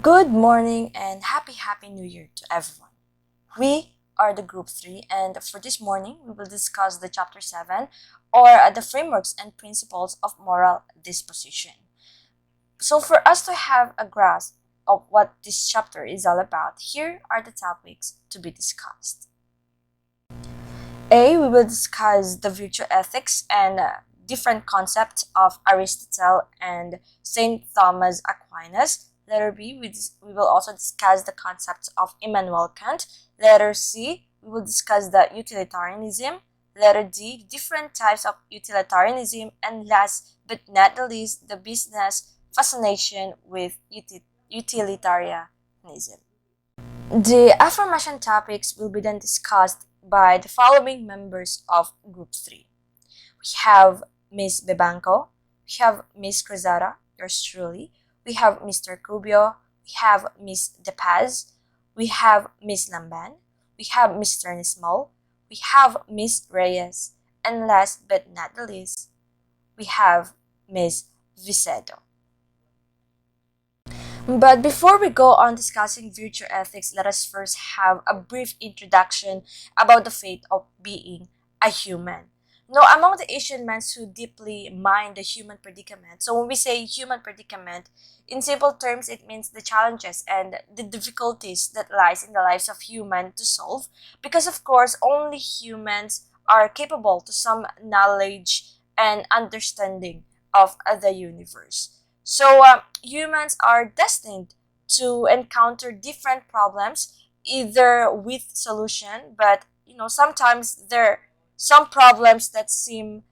Good morning and happy New Year to everyone. We are the group 3 and for this morning we will discuss the chapter 7 or the frameworks and principles of moral disposition. So for us to have a grasp of what this chapter is all about, here are the topics to be discussed. A, we will discuss the virtue ethics and different concepts of Aristotle and St. Thomas Aquinas. Letter B, we will also discuss the concepts of Immanuel Kant. Letter C, we will discuss the utilitarianism. Letter D, different types of utilitarianism. And last but not the least, the business fascination with utilitarianism. The aforementioned topics will be then discussed by the following members of Group 3. We have Ms. Bebanco, we have Ms. Cruzara, yours truly, we have Mr. Cubio, we have Ms. De Paz, we have Ms. Lamban, we have Mr. Nismol, we have Ms. Reyes, and last but not the least, we have Ms. Vicedo. But before we go on discussing virtue ethics, let us first have a brief introduction about the fate of being a human. Now, among the Asian men who deeply mind the human predicament, so when we say human predicament, in simple terms, it means the challenges and the difficulties that lies in the lives of human to solve, because of course, only humans are capable to some knowledge and understanding of the universe. So humans are destined to encounter different problems, either with solution, but sometimes there are some problems that seem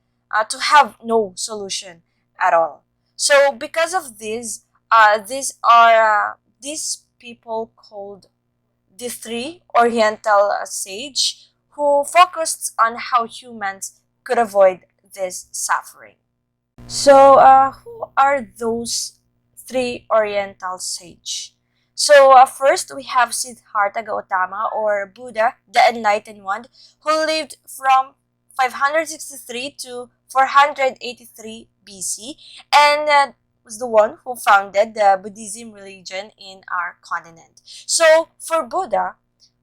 to have no solution at all. So because of this, these people called the three Oriental sage who focused on how humans could avoid this suffering. So, who are those three Oriental sage? So, first we have Siddhartha Gautama or Buddha, the Enlightened One, who lived from 563 to 483 BC, and was the one who founded the Buddhism religion in our continent. So, for Buddha,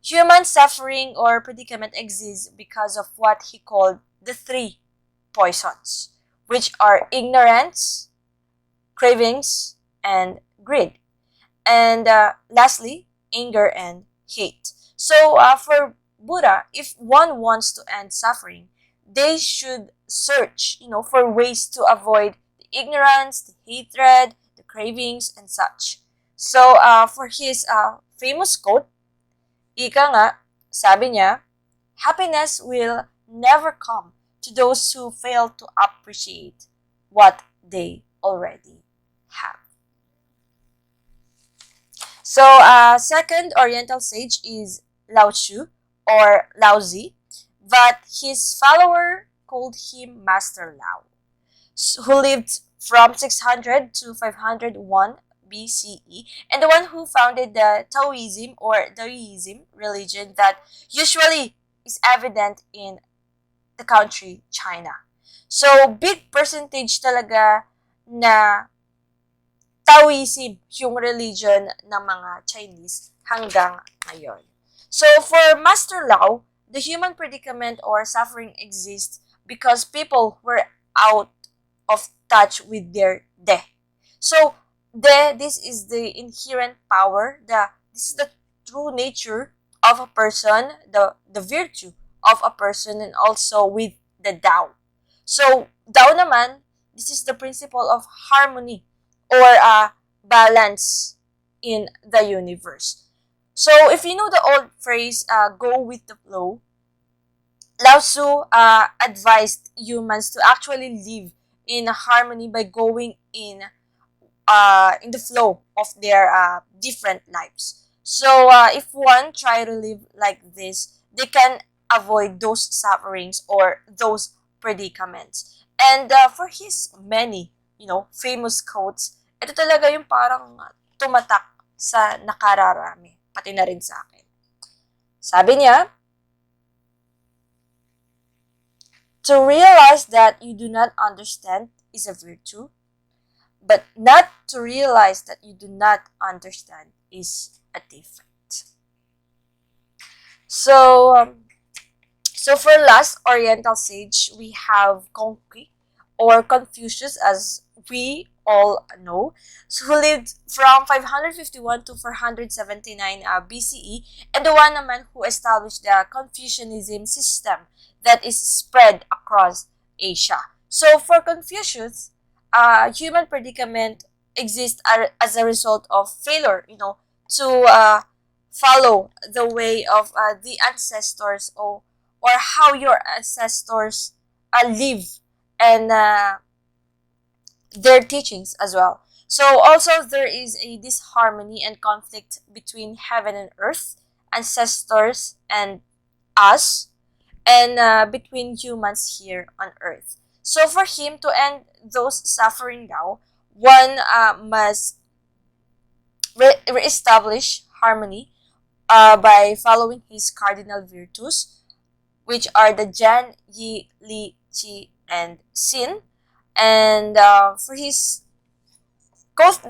human suffering or predicament exists because of what he called the three poisons, which are ignorance, cravings, and greed. And lastly, anger and hate. So for Buddha, if one wants to end suffering, they should search, for ways to avoid the ignorance, the hatred, the cravings, and such. So for his famous quote, ika nga, sabi niya, happiness will never come to those who fail to appreciate what they already have. So, second Oriental sage is Lao Tzu or Lao Zi, but his follower called him Master Lao, who lived from 600 to 501 BCE, and the one who founded the Taoism or Daoism religion that usually is evident in the country China. So, big percentage talaga na Taoism yung religion ng mga Chinese hanggang ngayon. So, for Master Lao, the human predicament or suffering exists because people were out of touch with their de. So, this is the inherent power, this is the true nature of a person, the virtue of a person, and also with the Tao. So, Tao naman, this is the principle of harmony or balance in the universe. So, if you know the old phrase, go with the flow, Lao Tzu advised humans to actually live in harmony by going in the flow of their different lives. So, if one try to live like this, they can avoid those sufferings or those predicaments. And for his many, famous quotes, ito talaga yung parang tumatak sa nakararami, pati na rin sa akin. Sabi niya, to realize that you do not understand is a virtue. but not to realize that you do not understand is a defect. So, so for last Oriental sage, we have Kongki or Confucius, as we all know, so who lived from 551 to 479 BCE, and the one naman who established the Confucianism system that is spread across Asia. So for Confucius, human predicament exists as a result of failure, to follow the way of the ancestors, or how your ancestors live, and their teachings as well. So also there is a disharmony and conflict between heaven and earth, ancestors and us, and between humans here on earth. So for him to end those suffering now, one must reestablish harmony by following his cardinal virtues, which are the Jan, Yi, Li, Qi, and Sin. And for his quote,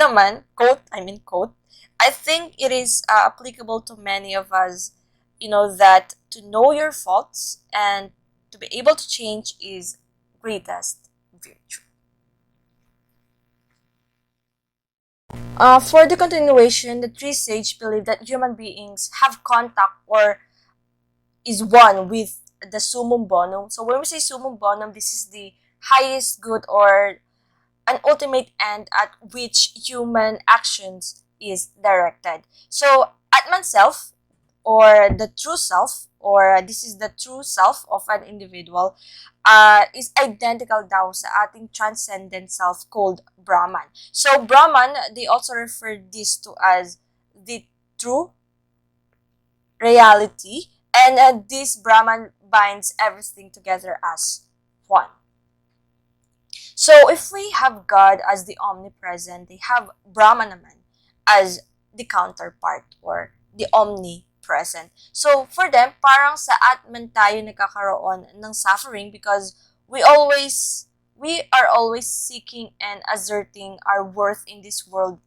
I think it is applicable to many of us, that to know your faults and to be able to change is greatest virtue. For the continuation, the three sage believe that human beings have contact or is one with the summum bonum. So when we say summum bonum, this is the highest good or an ultimate end at which human actions is directed. So Atman self, or the true self, or this is the true self of an individual, is identical daw sa ating transcendent self called Brahman. So Brahman, they also refer this to as the true reality, and this Brahman binds everything together as one. So if we have God as the omnipresent, they have Brahman naman as the counterpart or the omnipresent. So for them, parang sa Atman tayo nagkakaroon ng suffering because we are always seeking and asserting our worth in this world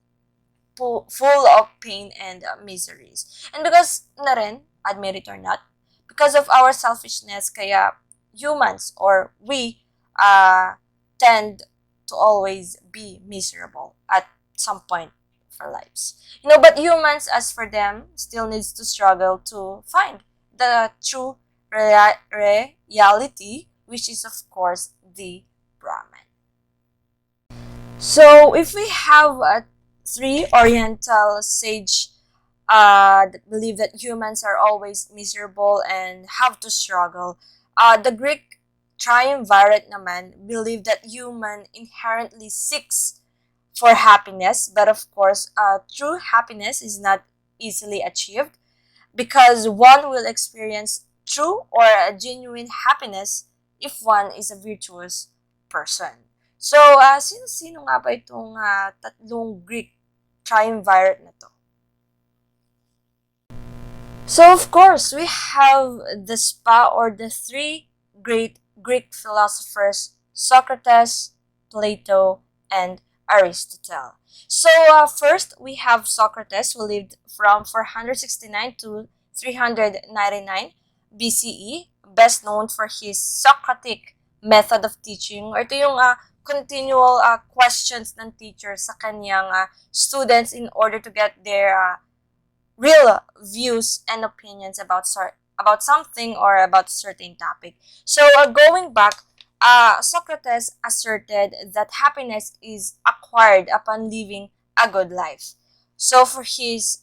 full of pain and miseries. And because na rin, admit it or not, because of our selfishness, kaya humans or we tend to always be miserable at some point of our lives. But humans, as for them, still needs to struggle to find the true reality, which is of course the Brahman. So if we have three Oriental sage that believe that humans are always miserable and have to struggle, the Greek triumvirate naman believe that human inherently seeks for happiness, but of course, true happiness is not easily achieved because one will experience true or a genuine happiness if one is a virtuous person. So, sino-sino nga ba itong tatlong Greek triumvirate na to? So, of course, we have the spa or the three great Greek philosophers, Socrates, Plato, and Aristotle. So, first, we have Socrates, who lived from 469 to 399 BCE, best known for his Socratic method of teaching, or ito yung continual questions ng teacher sa kanyang students in order to get their real views and opinions about something or about certain topic. So going back, Socrates asserted that happiness is acquired upon living a good life. So for his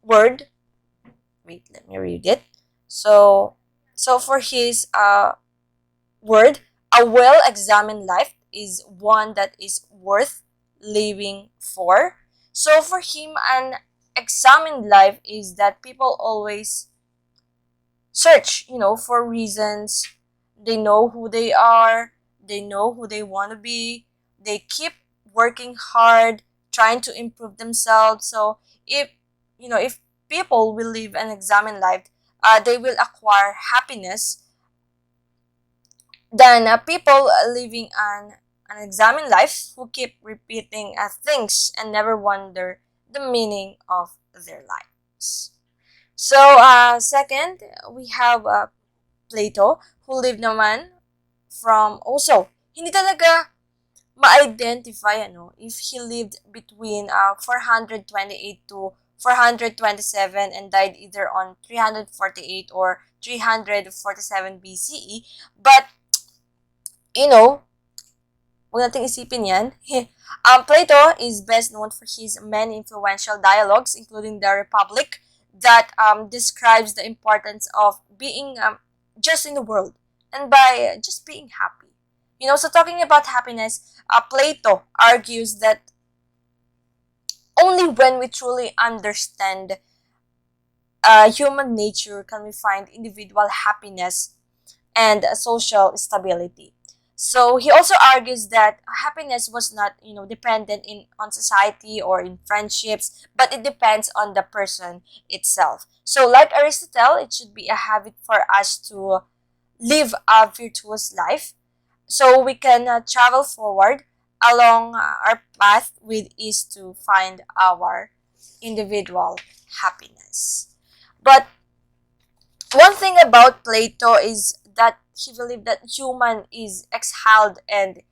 word, wait, let me read it. So for his word, a well-examined life is one that is worth living for. So for him, an examined life is that people always search, for reasons. They know who they are, they know who they want to be, they keep working hard, trying to improve themselves. So if people will live an examined life, they will acquire happiness than people living an unexamined life who keep repeating things and never wonder the meaning of their lives. So, second, we have Plato, who lived naman from, also, hindi talaga ma-identify if he lived between 428 to 427 and died either on 348 or 347 BCE. But, you know, huwag nating isipin yan. Plato is best known for his many influential dialogues, including the Republic, that describes the importance of being just in the world and by just being happy. So talking about happiness, Plato argues that only when we truly understand human nature can we find individual happiness and social stability. So he also argues that happiness was not, dependent on society or in friendships, but it depends on the person itself. So like Aristotle, it should be a habit for us to live a virtuous life so we can travel forward along our path with ease to find our individual happiness. But one thing about Plato is that he believed that human is exiled and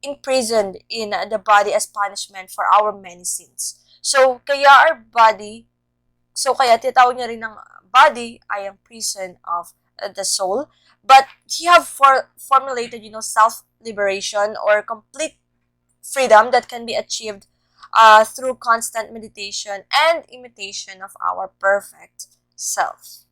imprisoned in the body as punishment for our many sins. So, kaya tinatawag niya rin ng body ay ang prison of the soul. But he have formulated, self-liberation or complete freedom that can be achieved through constant meditation and imitation of our perfect self.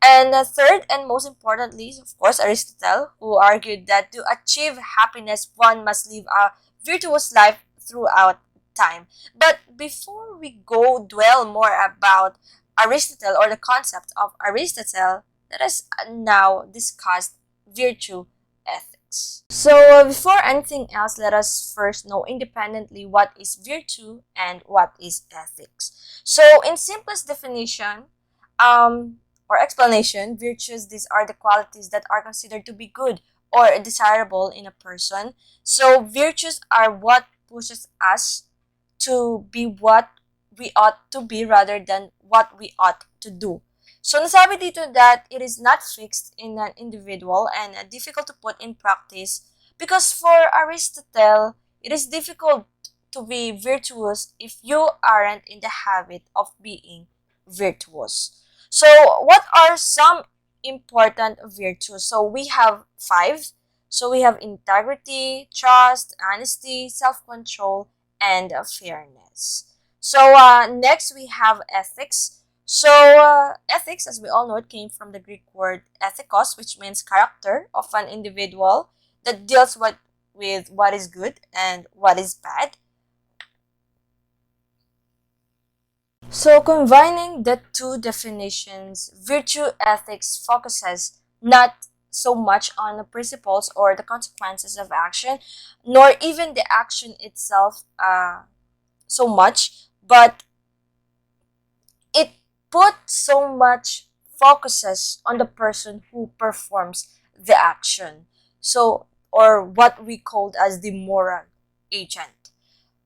And third, and most importantly, of course, Aristotle, who argued that to achieve happiness, one must live a virtuous life throughout time. But before we go dwell more about Aristotle or the concept of Aristotle, let us now discuss virtue ethics. So before anything else, let us first know independently what is virtue and what is ethics. So in simplest definition, or explanation, virtues, these are the qualities that are considered to be good or desirable in a person. So virtues are what pushes us to be what we ought to be rather than what we ought to do. So nasabi dito that it is not fixed in an individual and difficult to put in practice because for Aristotle, it is difficult to be virtuous if you aren't in the habit of being virtuous. So, what are some important virtues? So, we have 5. So, we have integrity, trust, honesty, self-control, and fairness. So, next we have ethics. So, ethics, as we all know, it came from the Greek word ethikos, which means character of an individual that deals with what is good and what is bad. So, combining the two definitions, virtue ethics focuses not so much on the principles or the consequences of action, nor even the action itself so much, but it puts so much focuses on the person who performs the action. So, or what we called as the moral agent.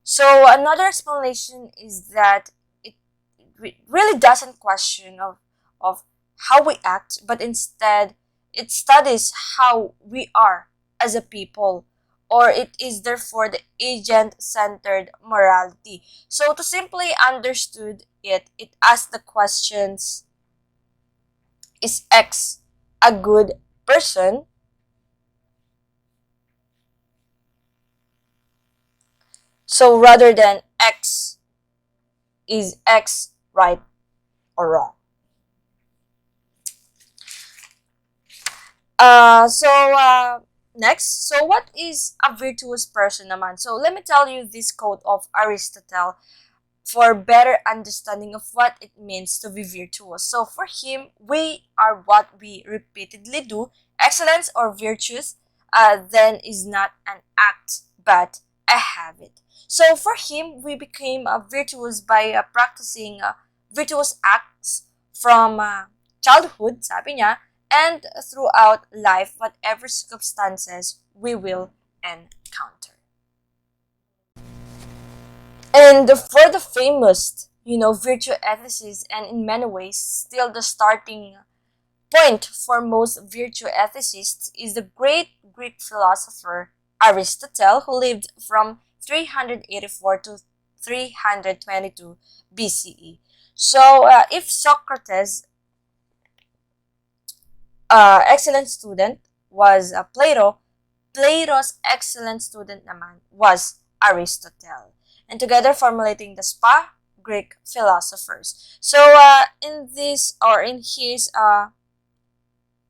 So, another explanation is that really doesn't question of how we act, but instead it studies how we are as a people, or it is therefore the agent-centered morality. So to simply understood it asks the questions, is X a good person? So rather than is X right or wrong? Next, so what is a virtuous person naman? So let me tell you this quote of Aristotle for better understanding of what it means to be virtuous. So for him, we are what we repeatedly do. Excellence or virtues then is not an act but a habit. So for him, we became virtuous by practicing virtuous acts from childhood, sabi niya, and throughout life, whatever circumstances we will encounter. And for the famous, virtue ethicists, and in many ways, still the starting point for most virtue ethicists is the great Greek philosopher Aristotle, who lived from 384 to 322 BCE. So, if Socrates, excellent student, was Plato, Plato's excellent student naman was Aristotle, and together formulating the spa Greek philosophers. So, in this or in his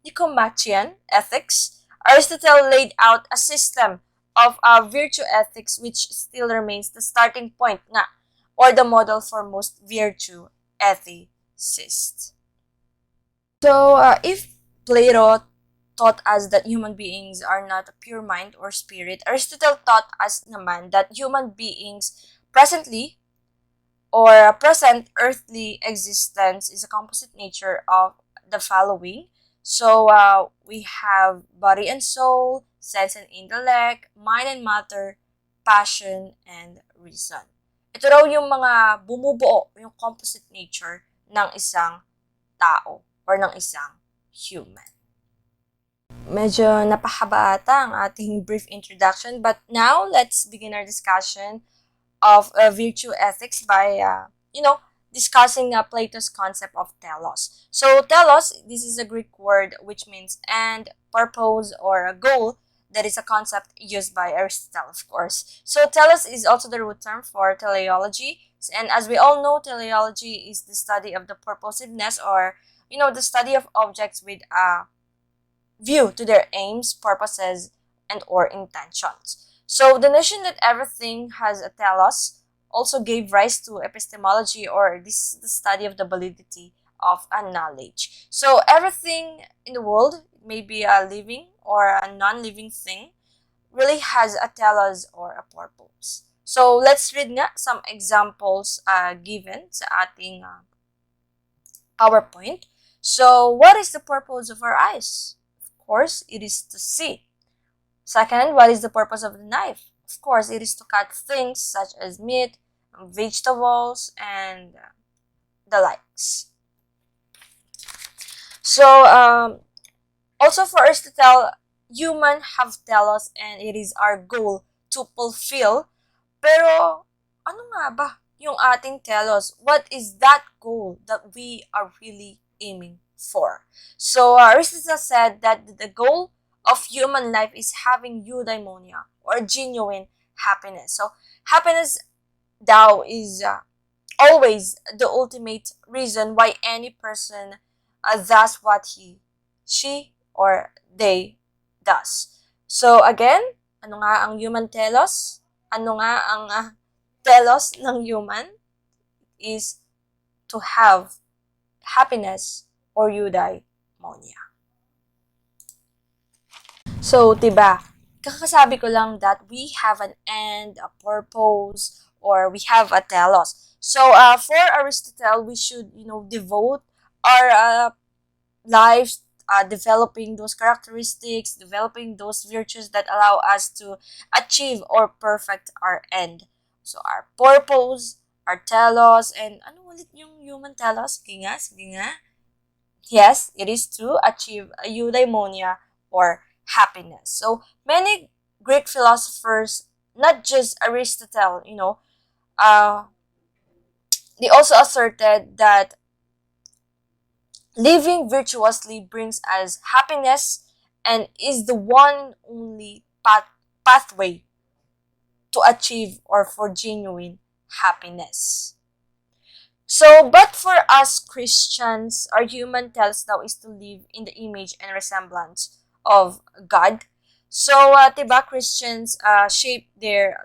Nicomachean Ethics, Aristotle laid out a system of virtue ethics which still remains the starting point nga, or the model for most virtue ethicists. So, if Plato taught us that human beings are not a pure mind or spirit, Aristotle taught us naman that human beings presently or present earthly existence is a composite nature of the following. So, we have body and soul, sense and intellect, mind and matter, passion, and reason. Ito raw yung mga bumubuo, yung composite nature ng isang tao or ng isang human. Medyo napahaba ata ang ating brief introduction, but now let's begin our discussion of virtue ethics by, discussing Plato's concept of telos. So, telos, this is a Greek word which means end, purpose, or a goal. That is a concept used by Aristotle, of course. So, telos is also the root term for teleology. And as we all know, teleology is the study of the purposiveness, or, the study of objects with a view to their aims, purposes, and or intentions. So the notion that everything has a telos also gave rise to epistemology, or this is the study of the validity of a knowledge. So everything in the world, maybe a living or a non-living thing, really has a telos or a purpose. So let's read nga some examples given sa ating PowerPoint. So what is the purpose of our eyes? Of course, it is to see. Second, what is the purpose of the knife? Of course, it is to cut things such as meat, vegetables, and the likes. So, also for Aristotle, human have telos and it is our goal to fulfill. Pero, ano nga ba yung ating telos? What is that goal that we are really aiming for? So, Aristotle said that the goal of human life is having eudaimonia, or genuine happiness. So, happiness daw is always the ultimate reason why any person does what she, or they does. So, again, ano nga ang human telos? Ano nga ang telos ng human? Is to have happiness or eudaimonia. So, diba, kakasabi ko lang that we have an end, a purpose, or we have a telos. So, for Aristotle, we should, devote our lives developing those characteristics, developing those virtues that allow us to achieve or perfect our end. So, our purpose, our telos, and ano ulit yung human telos? Sige nga. Yes, it is to achieve a eudaimonia or happiness. So, many Greek philosophers, not just Aristotle, they also asserted that living virtuously brings us happiness and is the one only pathway to achieve or for genuine happiness. So, but for us Christians, our human telos now is to live in the image and resemblance of God. So, diba, Christians shape their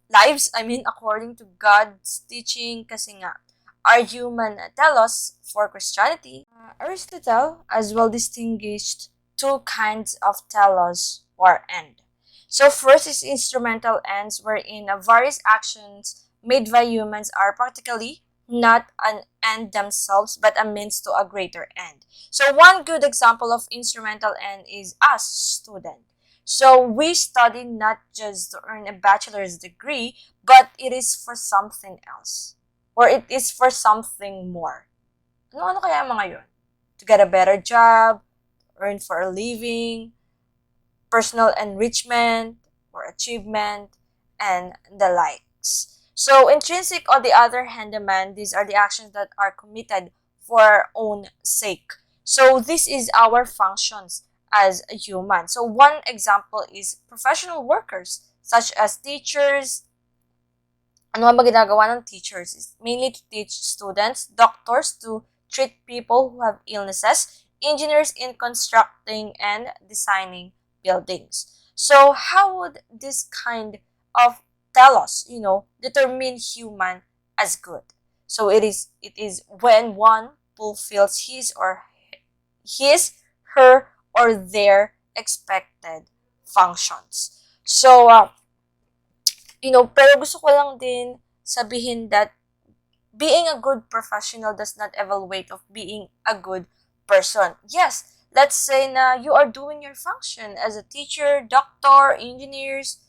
lives, according to God's teaching, kasi nga, our human telos for Christianity, Aristotle as well distinguished two kinds of telos or end. So first is instrumental ends, wherein various actions made by humans are practically not an end themselves but a means to a greater end. So one good example of instrumental end is us, student. So we study not just to earn a bachelor's degree, but it is for something else. Or it is for something more. Ano kaya mga yun? To get a better job, earn for a living, personal enrichment or achievement, and the likes. So intrinsic, on the other hand, demand, these are the actions that are committed for our own sake. So this is our functions as a human. So one example is professional workers, such as teachers. Ano nga ba ginagawa ng teachers? Is mainly to teach students, doctors to treat people who have illnesses, engineers in constructing and designing buildings. So how would this kind of telos, determine human as good? So it is when one fulfills his, her, or their expected functions. So pero gusto ko lang din sabihin that being a good professional does not evaluate of being a good person. Yes, let's say na you are doing your function as a teacher, doctor, engineers,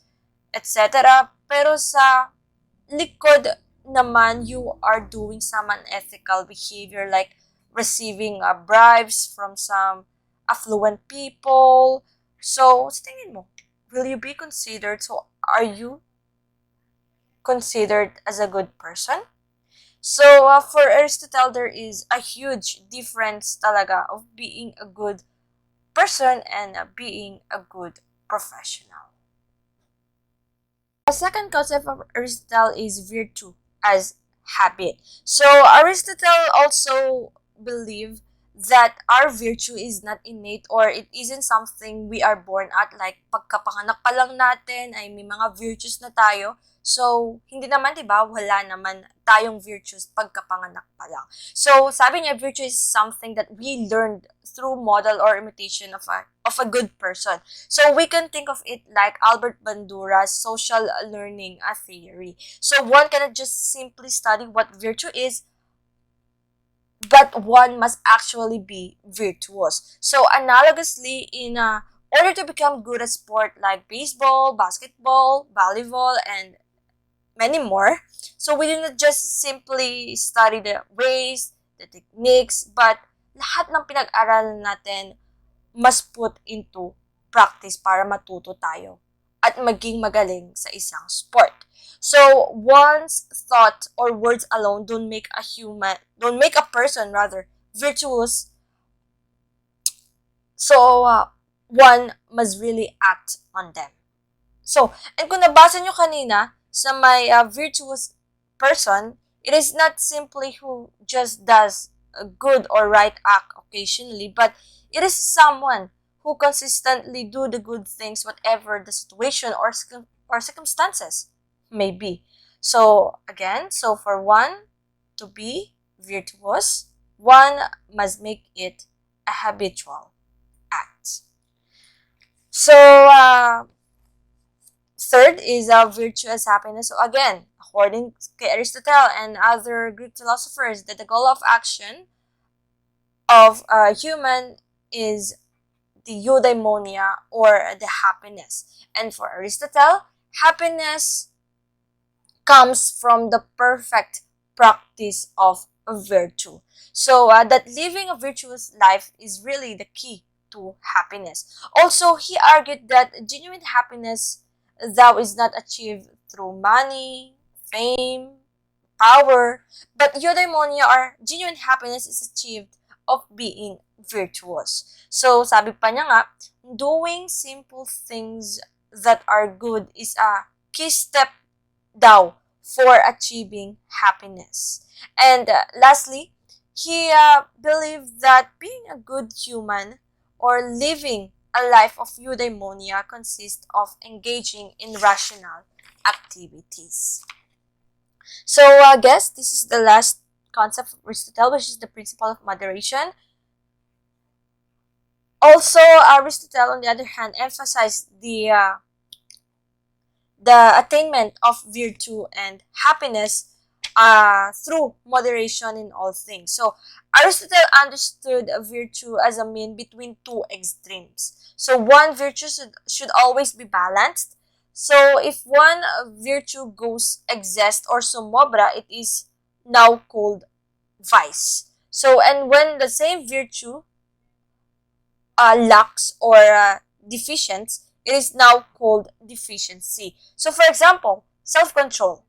etc. Pero sa likod naman, you are doing some unethical behavior like receiving bribes from some affluent people. So, sa tingin mo, will you be considered? So, are you considered as a good person? So, for Aristotle, there is a huge difference talaga of being a good person and being a good professional. The second concept of Aristotle is virtue as habit. So, Aristotle also believed that our virtue is not innate or it isn't something we are born at, like pagkapanganak pa lang natin ay may mga virtues na tayo. So, hindi naman, di ba, wala naman tayong virtues pagkapanganak pa lang. So, sabi niya, virtue is something that we learned through model or imitation of a good person. So, we can think of it like Albert Bandura's social learning theory. So, one cannot just simply study what virtue is, but one must actually be virtuous. So, analogously, in order to become good at sport like baseball, basketball, volleyball, and many more, so we do not just simply study the ways, the techniques, but lahat ng pinag-aralan natin must put into practice para matuto tayo at maging magaling sa isang sport. So, one's thought or words alone don't make a person rather virtuous. So, one must really act on them. So, and kung nabasa nyo kanina sa may virtuous person, it is not simply who just does a good or right act occasionally, but it is someone who consistently do the good things whatever the situation or circumstances may be. So, again, so for one to be virtuous, one must make it a habitual act. So, third is virtue as happiness. So again, according to Aristotle and other Greek philosophers, that the goal of action of a human is the eudaimonia or the happiness. And for Aristotle, happiness comes from the perfect practice of virtue. So that living a virtuous life is really the key to happiness. Also, he argued that genuine happiness thou is not achieved through money, fame, power, but eudaimonia or genuine happiness is achieved of being virtuous. So, sabi pa niya nga, doing simple things that are good is a key step daw for achieving happiness. And lastly, he believed that being a good human or living a life of eudaimonia consists of engaging in rational activities. So, I guess this is the last concept of Aristotle, which is the principle of moderation. Also, Aristotle, on the other hand, emphasized the attainment of virtue and happiness through moderation in all things. So Aristotle understood a virtue as a mean between two extremes. So one virtue should always be balanced. So if one virtue goes excess or sumobra, it is now called vice. So and when the same virtue lacks or deficient, it is now called deficiency. So for example, self-control.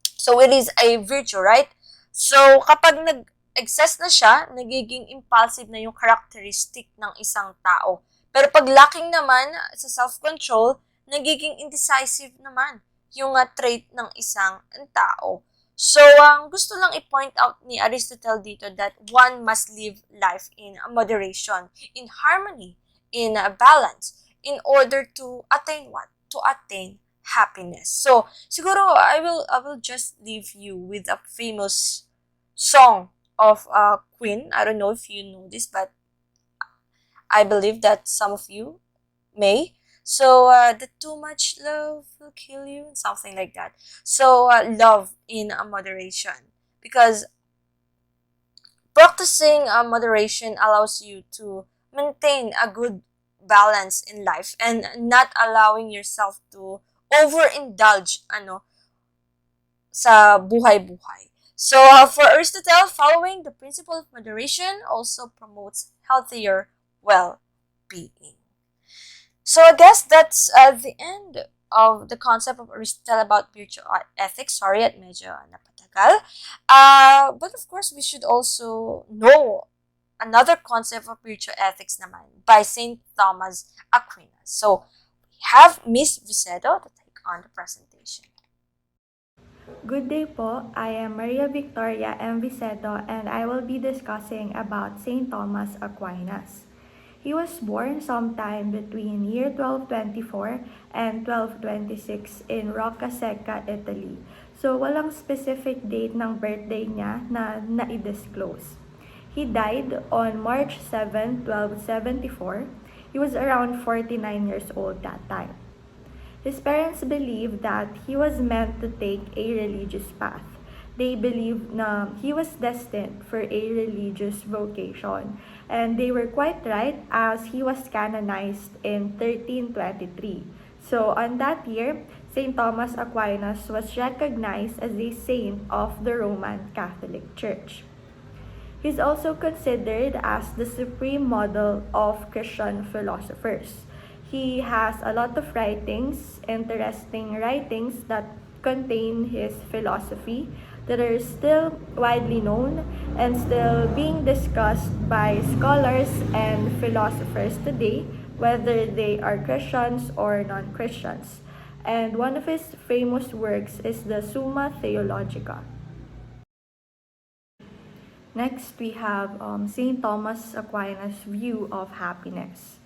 So it is a virtue, right? So kapag nag-excess na siya, nagiging impulsive na yung characteristic ng isang tao. Pero pag lacking naman sa self-control, nagiging indecisive naman yung trait ng isang tao. So, gusto lang i-point out ni Aristotle dito that one must live life in moderation, in harmony, in balance, in order to attain what? To attain happiness. So, siguro I will just leave you with a famous song of Queen. I don't know if you know this, but I believe that some of you may. So, the too much love will kill you, something like that. So, love in moderation. Because practicing moderation allows you to maintain a good balance in life and not allowing yourself to overindulge sa buhay-buhay. So, for Aristotle, following the principle of moderation also promotes healthier well-being. So I guess that's the end of the concept of Aristotle about virtue ethics. Sorry at medyo napatagal. But of course, we should also know another concept of virtue ethics naman by St. Thomas Aquinas. So we have Miss Vicedo to take on the presentation. Good day po. I am Maria Victoria M. Vicedo and I will be discussing about St. Thomas Aquinas. He was born sometime between year 1224 and 1226 in Roccasecca, Italy. So walang specific date ng birthday niya na na-disclose. He died on March 7, 1274. He was around 49 years old that time. His parents believed that he was meant to take a religious path. They believed na he was destined for a religious vocation. And they were quite right as he was canonized in 1323. So on that year, St. Thomas Aquinas was recognized as a saint of the Roman Catholic Church. He's also considered as the supreme model of Christian philosophers. He has a lot of writings, interesting writings that contain his philosophy that are still widely known and still being discussed by scholars and philosophers today, whether they are Christians or non-Christians. And one of his famous works is the Summa Theologica. Next, we have St. Thomas Aquinas' view of happiness.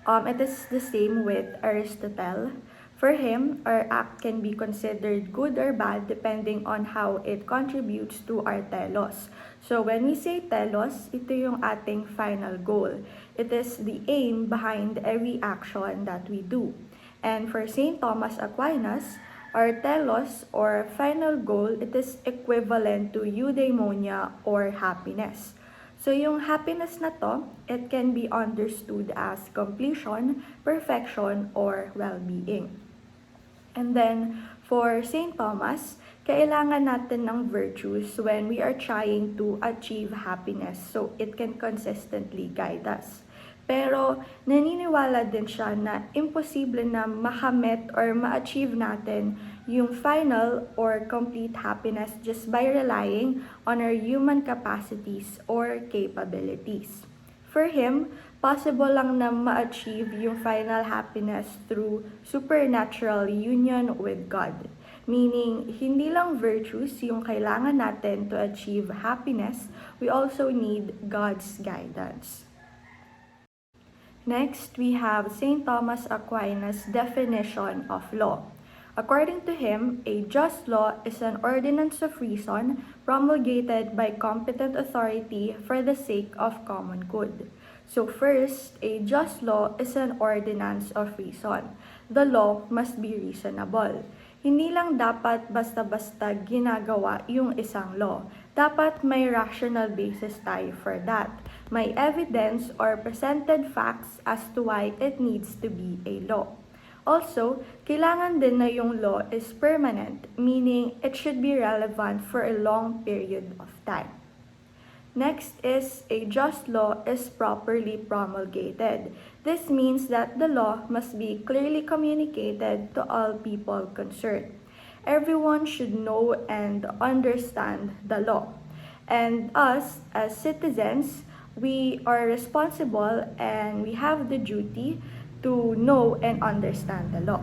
It is the same with Aristotle. For him, our act can be considered good or bad depending on how it contributes to our telos. So when we say telos, ito yung ating final goal. It is the aim behind every action that we do. And for St. Thomas Aquinas, our telos or final goal, it is equivalent to eudaimonia or happiness. So yung happiness na to, it can be understood as completion, perfection, or well-being. And then, for St. Thomas, kailangan natin ng virtues when we are trying to achieve happiness so it can consistently guide us. Pero naniniwala din siya na imposible na makamit or ma-achieve natin yung final or complete happiness just by relying on our human capacities or capabilities. For him, possible lang na ma-achieve yung final happiness through supernatural union with God. Meaning, hindi lang virtues yung kailangan natin to achieve happiness, we also need God's guidance. Next, we have St. Thomas Aquinas' definition of law. According to him, a just law is an ordinance of reason promulgated by competent authority for the sake of common good. So first, a just law is an ordinance of reason. The law must be reasonable. Hindi lang dapat basta-basta ginagawa yung isang law. Dapat may rational basis tayo for that. May evidence or presented facts as to why it needs to be a law. Also, kailangan din na yung law is permanent, meaning it should be relevant for a long period of time. Next is a just law is properly promulgated. This means that the law must be clearly communicated to all people concerned. Everyone should know and understand the law. And us, as citizens, we are responsible and we have the duty to know and understand the law.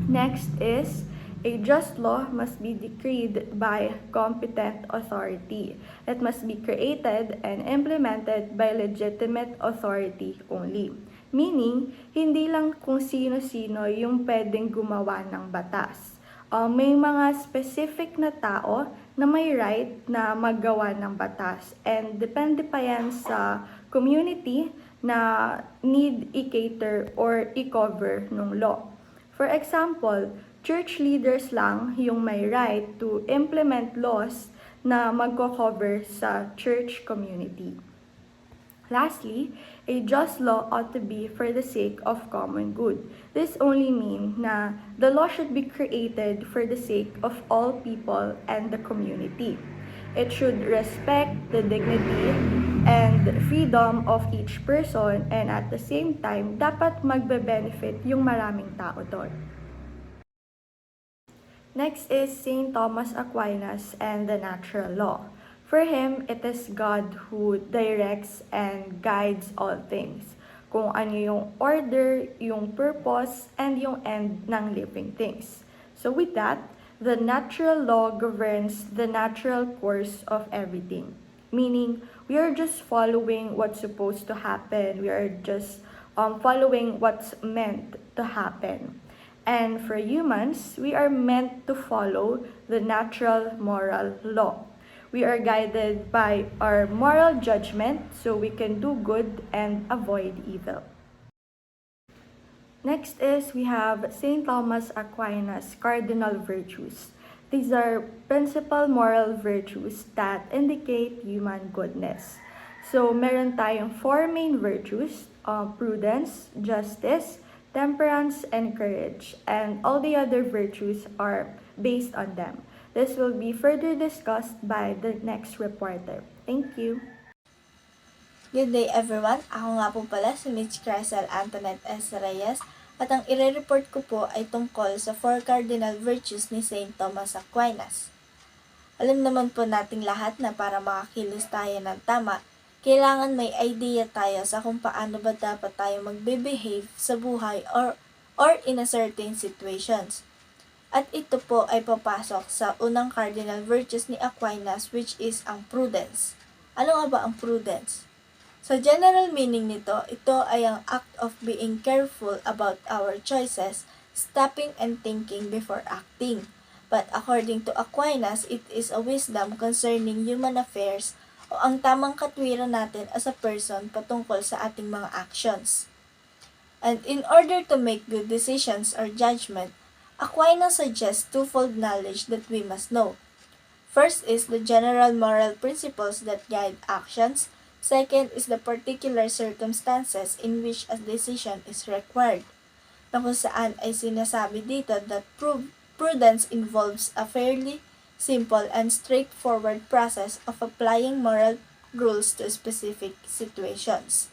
Next is a just law must be decreed by competent authority. It must be created and implemented by legitimate authority only. Meaning, hindi lang kung sino-sino yung pwedeng gumawa ng batas. May mga specific na tao na may right na maggawa ng batas and depende pa yan sa community na need i-cater or i-cover ng law. For example, church leaders lang yung may right to implement laws na magko-cover sa church community. Lastly, a just law ought to be for the sake of common good. This only means na the law should be created for the sake of all people and the community. It should respect the dignity and freedom of each person and at the same time, dapat magbe-benefit yung maraming tao doon. Next is St. Thomas Aquinas and the natural law. For him, it is God who directs and guides all things. Kung ano yung order, yung purpose, and yung end ng living things. So with that, the natural law governs the natural course of everything. Meaning, we are just following what's supposed to happen. We are just following what's meant to happen. And for humans, we are meant to follow the natural moral law. We are guided by our moral judgment so we can do good and avoid evil. Next is we have St. Thomas Aquinas' cardinal virtues. These are principal moral virtues that indicate human goodness. So, meron tayong four main virtues, prudence, justice, temperance, and courage. And all the other virtues are based on them. This will be further discussed by the next reporter. Thank you. Good day everyone! Ako nga po pala si Miss Chrysel Antoinette S. Reyes at ang ire-report ko po ay tungkol sa 4 cardinal virtues ni St. Thomas Aquinas. Alam naman po nating lahat na para makakilos tayo ng tama, kailangan may idea tayo sa kung paano ba dapat tayo magbe-behave sa buhay or in a certain situations. At ito po ay papasok sa unang cardinal virtues ni Aquinas which is ang prudence. Ano nga ba ang prudence? Sa general meaning nito, ito ay ang act of being careful about our choices, stopping and thinking before acting. But according to Aquinas, it is a wisdom concerning human affairs o ang tamang katwiran natin as a person patungkol sa ating mga actions. And in order to make good decisions or judgment, Aquinas suggests twofold knowledge that we must know. First is the general moral principles that guide actions. Second is the particular circumstances in which a decision is required. Na kung saan ay sinasabi dito that prudence involves a fairly simple and straightforward process of applying moral rules to specific situations.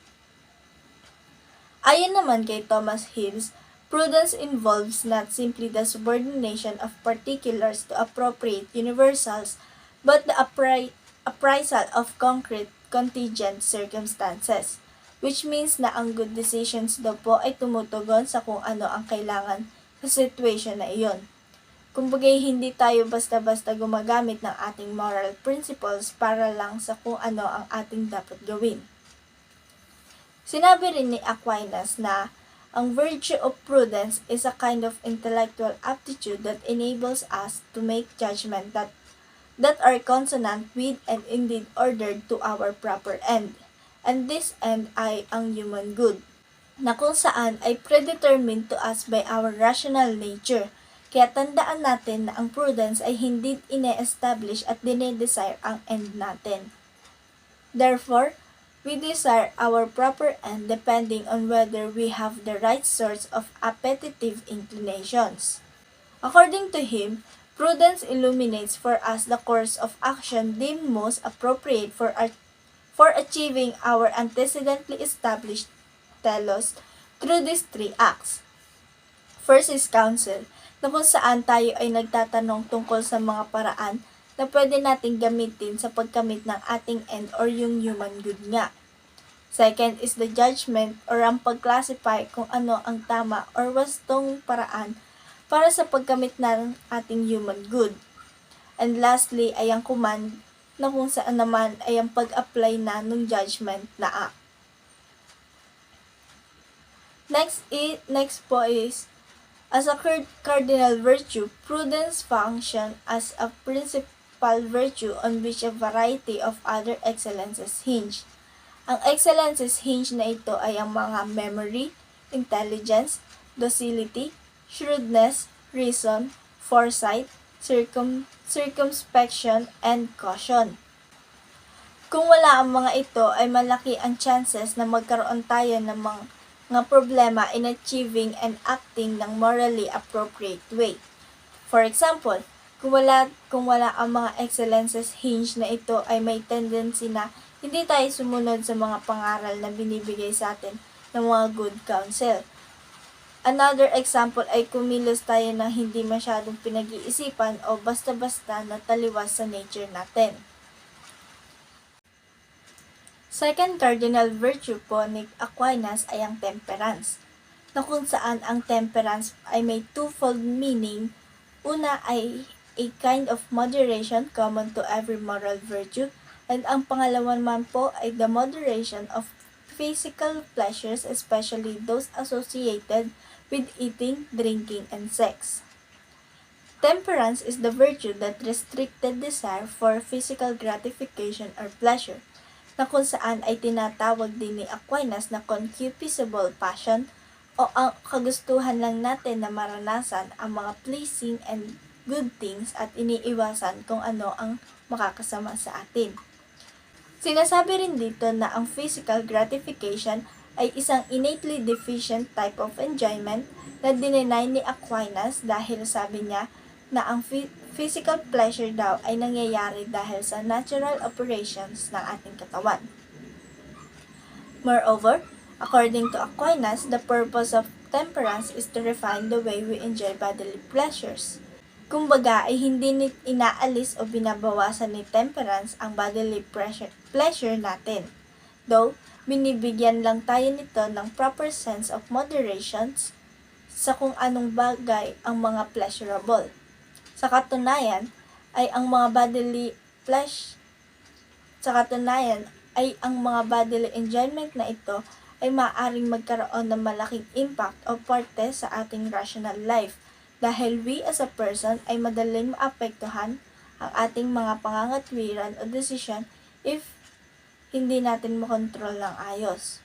Ayon naman kay Thomas Hibbs, prudence involves not simply the subordination of particulars to appropriate universals, but the appraisal of concrete contingent circumstances, which means na ang good decisions daw po ay tumutugon sa kung ano ang kailangan sa situation na iyon. Kumbagay hindi tayo basta-basta gumagamit ng ating moral principles para lang sa kung ano ang ating dapat gawin. Sinabi rin ni Aquinas na ang virtue of prudence is a kind of intellectual aptitude that enables us to make judgment that are consonant with and indeed ordered to our proper end. And this end ay ang human good, na kung saan ay predetermined to us by our rational nature. Kaya tandaan natin na ang prudence ay hindi ine-establish at dinedesire ang end natin. Therefore, we desire our proper end depending on whether we have the right sorts of appetitive inclinations. According to him, prudence illuminates for us the course of action deemed most appropriate for achieving our antecedently established telos through these three acts. First is counsel, na kung saan tayo ay nagtatanong tungkol sa mga paraan na pwede nating gamitin sa pagkamit ng ating end or yung human good nga. Second is the judgment or ang pag-classify kung ano ang tama or wastong paraan para sa pagkamit ng ating human good. And lastly ay ang command na kung saan naman ay ang pag-apply na ng judgment na act. Next po is, as a cardinal virtue, prudence function as a principal virtue on which a variety of other excellences hinge. Ang excellences hinge na ito ay ang mga memory, intelligence, docility, shrewdness, reason, foresight, circumspection, and caution. Kung wala ang mga ito ay malaki ang chances na magkaroon tayo ng mga problema in achieving and acting ng morally appropriate way. For example, kung wala ang mga excellences hinge na ito ay may tendency na hindi tayo sumunod sa mga pangaral na binibigay sa atin ng mga good counsel. Another example ay kumilos tayo ng hindi masyadong pinag-iisipan o basta-basta na taliwas sa nature natin. Second cardinal virtue po ni Aquinas ay ang temperance, na kung saan ang temperance ay may twofold meaning. Una ay a kind of moderation common to every moral virtue, and ang pangalawa naman po ay the moderation of physical pleasures, especially those associated with eating, drinking, and sex. Temperance is the virtue that restricted desire for physical gratification or pleasure, na kung saan ay tinatawag din ni Aquinas na concupiscible passion o ang kagustuhan lang natin na maranasan ang mga pleasing and good things at iniiwasan kung ano ang makakasama sa atin. Sinasabi rin dito na ang physical gratification ay isang innately deficient type of enjoyment na dinenay ni Aquinas dahil sabi niya na ang physical pleasure daw ay nangyayari dahil sa natural operations ng ating katawan. Moreover, according to Aquinas, the purpose of temperance is to refine the way we enjoy bodily pleasures. Kumbaga ay hindi inaalis o binabawasan ni temperance ang bodily pleasure natin. Though, binibigyan lang tayo nito ng proper sense of moderation sa kung anong bagay ang mga pleasurable. Sa katunayan ay ang mga bodily enjoyment na ito ay maaaring magkaroon ng malaking impact o parte sa ating rational life dahil we as a person ay madaling maapektuhan ang ating mga pangangatwiran o desisyon if hindi natin makontrol ng ayos.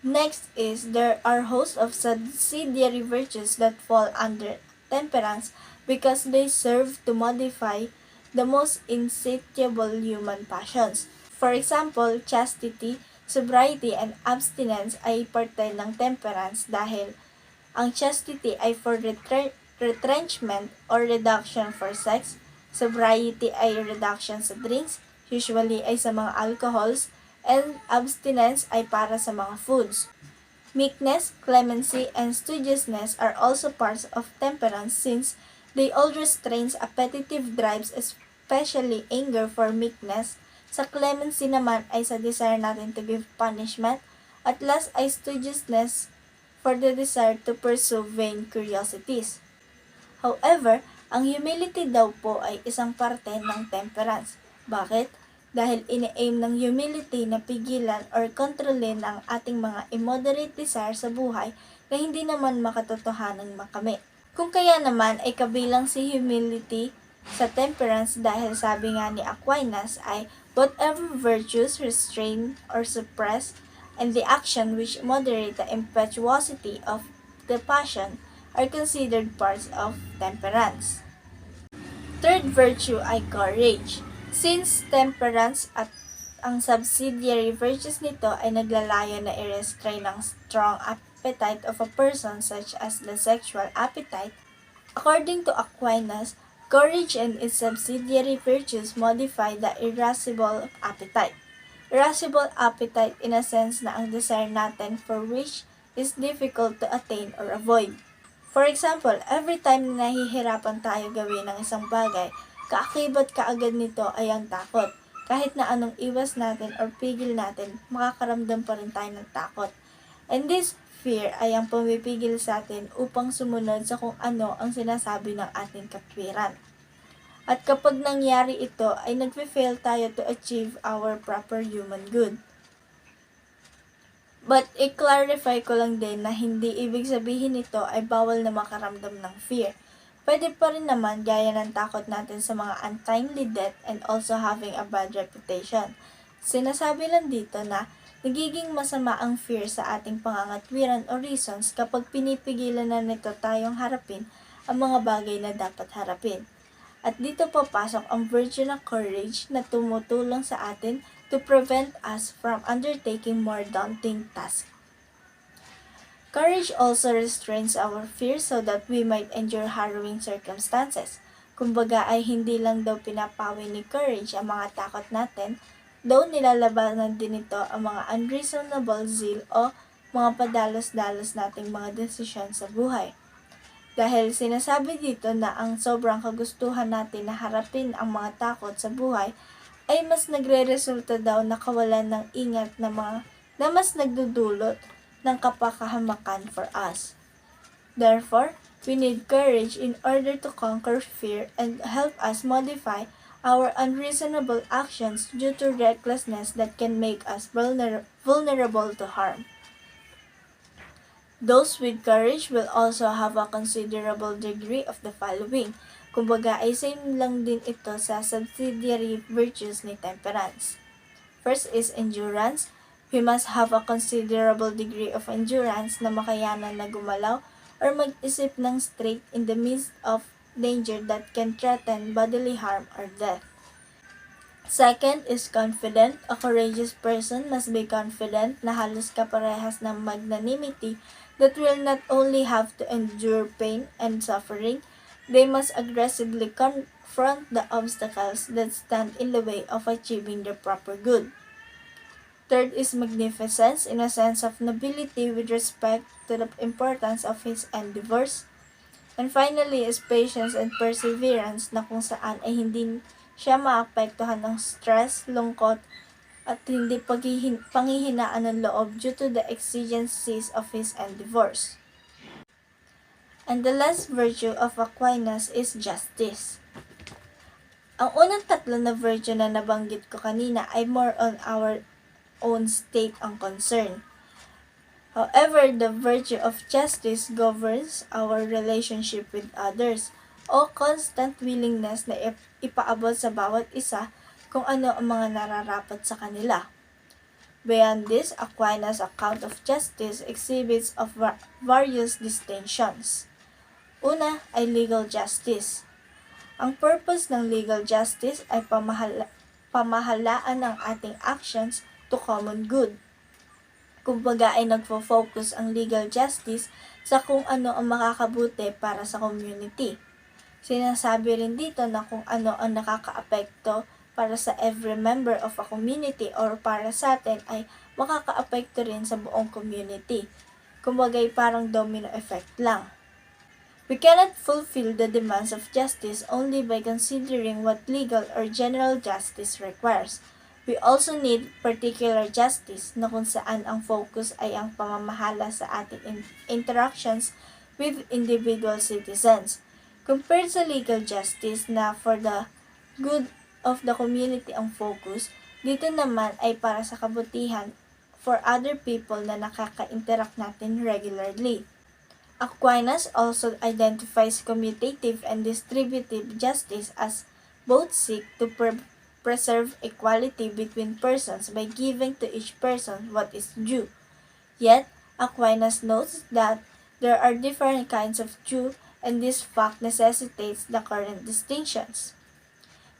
Next is, there are hosts of subsidiary virtues that fall under temperance because they serve to modify the most insatiable human passions. For example, chastity, sobriety, and abstinence ay parte ng temperance dahil ang chastity ay for retrenchment or reduction for sex, sobriety ay reduction sa drinks, usually ay sa mga alcohols, and abstinence ay para sa mga foods. Meekness, clemency, and studiousness are also parts of temperance since they all restrains appetitive drives, especially anger for meekness. Sa clemency naman ay sa desire natin to give punishment, at last ay studiousness for the desire to pursue vain curiosities. However, ang humility daw po ay isang parte ng temperance. Bakit? Dahil ini-aim ng humility na pigilan or kontrolin ang ating mga immoderate desire sa buhay na hindi naman makatotohanan makamit. Kung kaya naman ay kabilang si humility sa temperance dahil sabi nga ni Aquinas ay whatever virtues restrain or suppress and the action which moderate the impetuosity of the passion are considered parts of temperance. Third virtue ay courage. Since temperance at ang subsidiary virtues nito ay naglalayo na i-restrain ang strong appetite of a person such as the sexual appetite, according to Aquinas, courage and its subsidiary virtues modify the irascible appetite. Irascible appetite in a sense na ang desire natin for which is difficult to attain or avoid. For example, every time na nahihirapan tayo gawin ng isang bagay, kaakibat kaagad nito ay ang takot. Kahit na anong iwas natin or pigil natin, makakaramdam pa rin tayo ng takot. And this fear ay ang pumipigil sa atin upang sumunod sa kung ano ang sinasabi ng ating katwiran. At kapag nangyari ito ay nagfe-fail tayo to achieve our proper human good. But i-clarify ko lang din na hindi ibig sabihin nito ay bawal na makaramdam ng fear. Pwede pa rin naman gaya ng takot natin sa mga untimely death and also having a bad reputation. Sinasabi lang dito na nagiging masama ang fear sa ating pangangatwiran o reasons kapag pinipigilan na nito tayong harapin ang mga bagay na dapat harapin. At dito papasok ang virtue ng courage na tumutulong sa atin to prevent us from undertaking more daunting tasks. Courage also restrains our fear so that we might endure harrowing circumstances. Kumbaga ay hindi lang daw pinapawi ni courage ang mga takot natin, though nilalabanan din ito ang mga unreasonable zeal o mga padalos-dalos nating mga desisyon sa buhay. Dahil sinasabi dito na ang sobrang kagustuhan natin na harapin ang mga takot sa buhay ay mas nagre-resulta daw na kawalan ng ingat na mas nagdudulot ng kapakahamakan for us. Therefore, we need courage in order to conquer fear and help us modify our unreasonable actions due to recklessness that can make us vulnerable to harm. Those with courage will also have a considerable degree of the following. Kumbaga ay same lang din ito sa subsidiary virtues ni temperance. First is endurance. We must have a considerable degree of endurance na makayanan na gumalaw or mag-isip ng straight in the midst of danger that can threaten bodily harm or death. Second is confident. A courageous person must be confident na halos kaparehas ng magnanimity that will not only have to endure pain and suffering, they must aggressively confront the obstacles that stand in the way of achieving their proper good. Third is magnificence in a sense of nobility with respect to the importance of his endeavors. And finally is patience and perseverance na kung saan ay hindi siya maapektuhan ng stress, lungkot, at hindi panghihinaan ng loob due to the exigencies of his endeavors. And the last virtue of Aquinas is justice. Ang unang tatlo na virtue na nabanggit ko kanina ay more on our own state ang concern. However, the virtue of justice governs our relationship with others o constant willingness na ipaabot sa bawat isa kung ano ang mga nararapat sa kanila. Beyond this, Aquinas' account of justice exhibits of various distinctions. Una ay legal justice. Ang purpose ng legal justice ay pamahalaan ng ating actions to common good. Kumbaga ay nagfo-focus ang legal justice sa kung ano ang makakabuti para sa community. Sinasabi rin dito na kung ano ang nakakaapekto para sa every member of a community or para sa atin ay makakaapekto rin sa buong community. Kumbagay parang domino effect lang. We cannot fulfill the demands of justice only by considering what legal or general justice requires. We also need particular justice na kung saan ang focus ay ang pamamahala sa ating interactions with individual citizens. Compared sa legal justice na for the good of the community ang focus, dito naman ay para sa kabutihan for other people na nakaka-interact natin regularly. Aquinas also identifies commutative and distributive justice as both seek to preserve equality between persons by giving to each person what is due. Yet, Aquinas notes that There are different kinds of Jew, and this fact necessitates the current distinctions.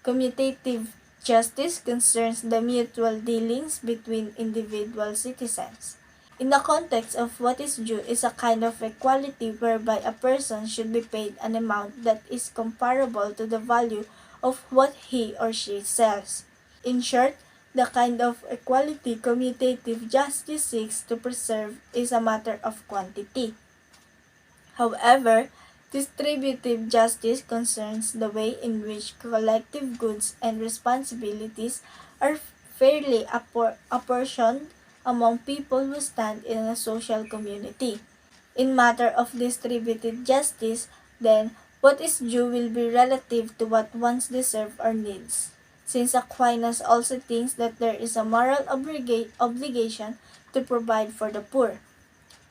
Commutative justice concerns the mutual dealings between individual citizens. In the context of what is due is a kind of equality whereby a person should be paid an amount that is comparable to the value of what he or she sells. In short, the kind of equality commutative justice seeks to preserve is a matter of quantity. However, distributive justice concerns the way in which collective goods and responsibilities are fairly apportioned among people who stand in a social community. In matter of distributive justice, then, what is due will be relative to what one's deserve or needs. Since Aquinas also thinks that there is a moral obligation to provide for the poor,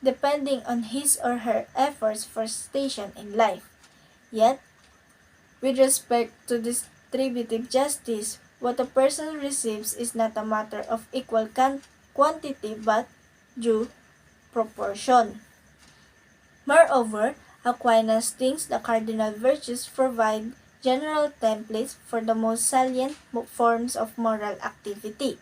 depending on his or her efforts for station in life. Yet, with respect to distributive justice, what a person receives is not a matter of equal quantity but due proportion. Moreover, Aquinas thinks the cardinal virtues provide general templates for the most salient forms of moral activity,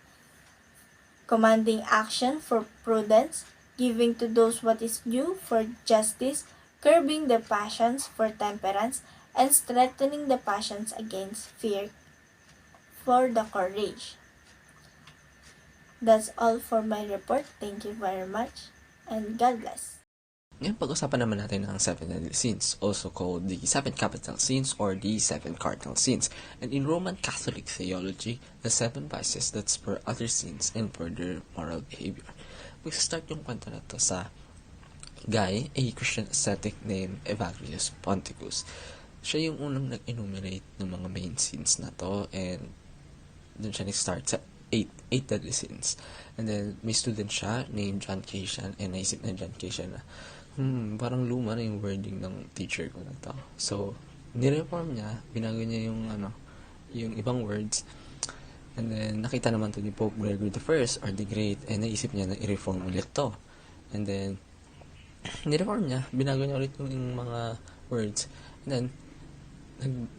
commanding action for prudence, giving to those what is due for justice, curbing the passions for temperance, and strengthening the passions against fear for the courage. That's all for my report. Thank you very much, and God bless. Ngayon, pag-usapan naman natin ang 7 deadly sins, also called the 7 capital sins or the 7 cardinal sins. And in Roman Catholic theology, the 7 vices that spur other sins and further moral behavior. Mag-start yung kwento na to sa guy, a Christian ascetic named Evagrius Ponticus. Siya yung unang nag-enumerate ng mga main sins na to, and dun siya nag-start sa 8 deadly sins. And then, may student siya named John Cation, and naisip na John Cation na, parang luma na yung wording ng teacher ko na to. So, nireform niya, binago niya yung ibang words, and then, nakita naman to ni Pope Gregory I or the Great, and naisip niya na i-reform ulit to. And then, nireform niya, binago niya ulit yung mga words, and then,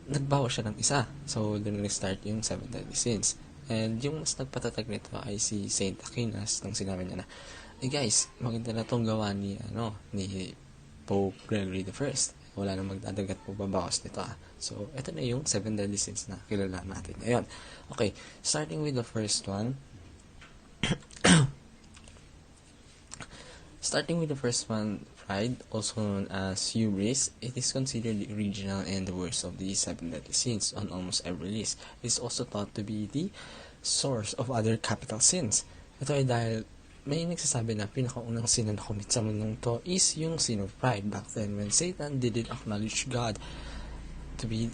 nagbawa siya ng isa. So, doon nag-start yung 7 deadly sins. And yung mas nagpatatag nito ay si Saint Aquinas nang sinabi niya na, guys, maganda na tong gawa ni Pope Gregory I. Wala na magdadagat po babawas nito . So, ito na yung 7 deadly sins na kilala natin. Ayun. Okay, starting with the first one. Pride, also known as hubris, it is considered the original and the worst of the 7 deadly sins on almost every list. It is also thought to be the source of other capital sins. Ito ay dahil may nagsasabi na pinakaunang sin na nakumit sa mundong to is yung sin of pride back then when Satan didn't acknowledge God to be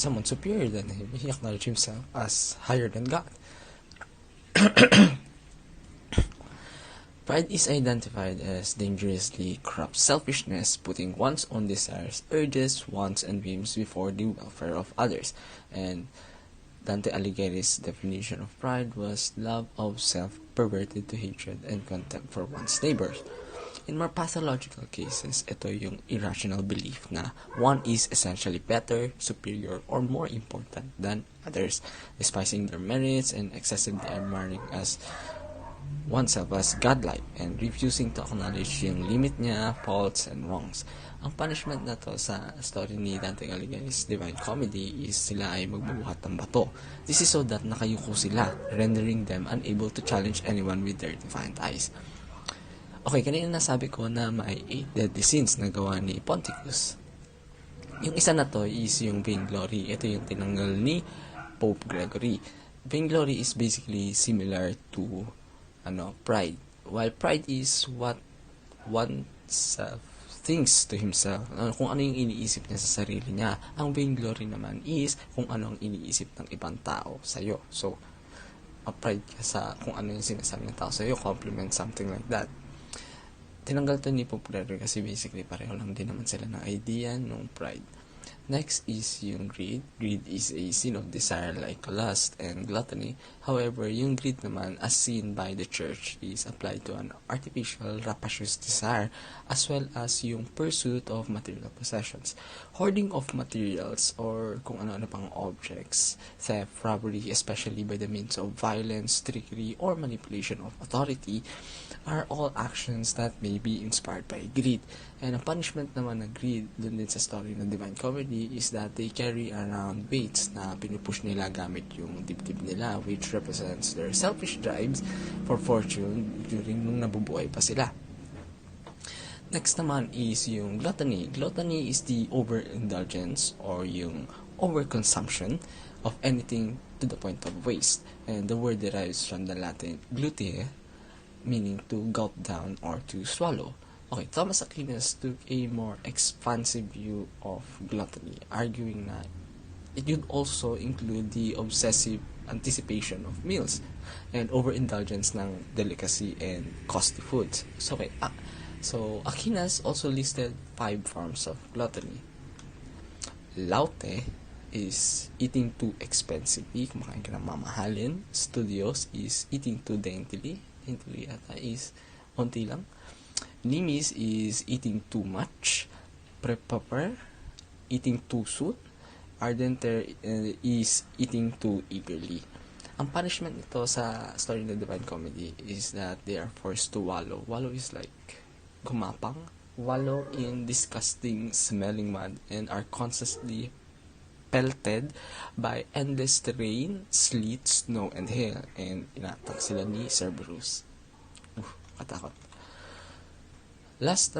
someone superior than him. He acknowledged himself as higher than God. Pride is identified as dangerously corrupt selfishness, putting one's own desires, urges, wants, and whims before the welfare of others. And Dante Alighieri's definition of pride was love of self perverted to hatred and contempt for one's neighbors. In more pathological cases, ito yung irrational belief na one is essentially better, superior, or more important than others, despising their merits and excessively admiring oneself as godlike and refusing to acknowledge yung limit niya, faults, and wrongs. Ang punishment na to sa story ni Dante Alighieri's Divine Comedy is sila ay magbubuhat ng bato. This is so that nakayuko sila, rendering them unable to challenge anyone with their defiant eyes. Okay, kanina nasabi ko na may 8 deadly sins na gawa ni Ponticus. Yung isa na to is yung vainglory. Ito yung tinanggal ni Pope Gregory. Vainglory is basically similar to pride. While pride is what oneself thinks to himself, kung ano yung iniisip niya sa sarili niya. Ang vainglory naman is kung ano ang iniisip ng ibang tao sa'yo. So, pride ka sa kung ano yung sinasabi ng tao sa'yo, compliment, something like that. Tinanggal to ni Pope Gregory kasi basically pareho lang din naman sila ng idea nung pride. Next is yung greed. Greed is a sin of desire like lust and gluttony. However, yung greed naman as seen by the church is applied to an artificial rapacious desire as well as yung pursuit of material possessions. Hoarding of materials or kung ano-ano pang objects, theft, robbery, especially by the means of violence, trickery, or manipulation of authority are all actions that may be inspired by greed. And ang punishment naman ng greed dun din sa story ng Divine Comedy is that they carry around weights na pinupush nila gamit yung dibdib nila, which represents their selfish drives for fortune during nung nabubuhay pa sila. Next naman is yung gluttony. Gluttony is the overindulgence or yung overconsumption of anything to the point of waste. And the word derives from the Latin glutire, meaning to gulp down or to swallow. Okay, Thomas Aquinas took a more expansive view of gluttony, arguing that it could also include the obsessive anticipation of meals and overindulgence ng delicacy and costly foods. So Aquinas also listed 5 forms of gluttony. Laute is eating too expensively, kumakain ka ng mamahalin. Studios is eating too daintily. Daintily ata is onti lang. Nimis is eating too much. Prepper, eating too soon. Ardenter is eating too eagerly. Ang punishment nito sa story ng Divine Comedy is that they are forced to wallow. Wallow is like gumapang. Wallow in disgusting smelling mud and are constantly pelted by endless rain, sleet, snow, and hail. And inatak sila ni Cerberus. Katakot. Last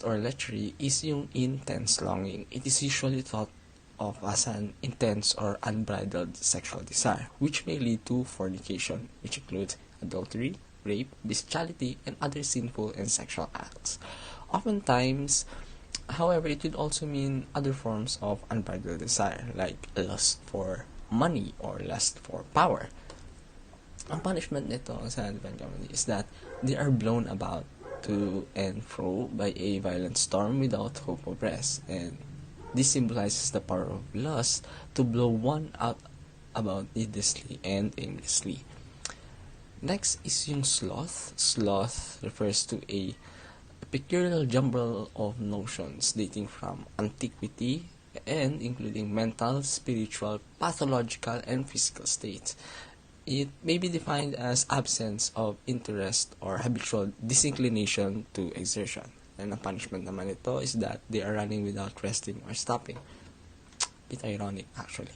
or lechery is yung intense longing. It is usually thought of as an intense or unbridled sexual desire, which may lead to fornication, which includes adultery, rape, bestiality, and other sinful and sexual acts. Oftentimes, however, it could also mean other forms of unbridled desire, like lust for money or lust for power. Ang punishment nito sa Divine Comedy is that they are blown about to and fro by a violent storm without hope of rest, and this symbolizes the power of lust to blow one out about needlessly and aimlessly. Next is yung sloth. Sloth refers to a peculiar jumble of notions dating from antiquity and including mental, spiritual, pathological, and physical states. It may be defined as absence of interest or habitual disinclination to exertion. And ang punishment naman ito is that they are running without resting or stopping. Bit ironic, actually.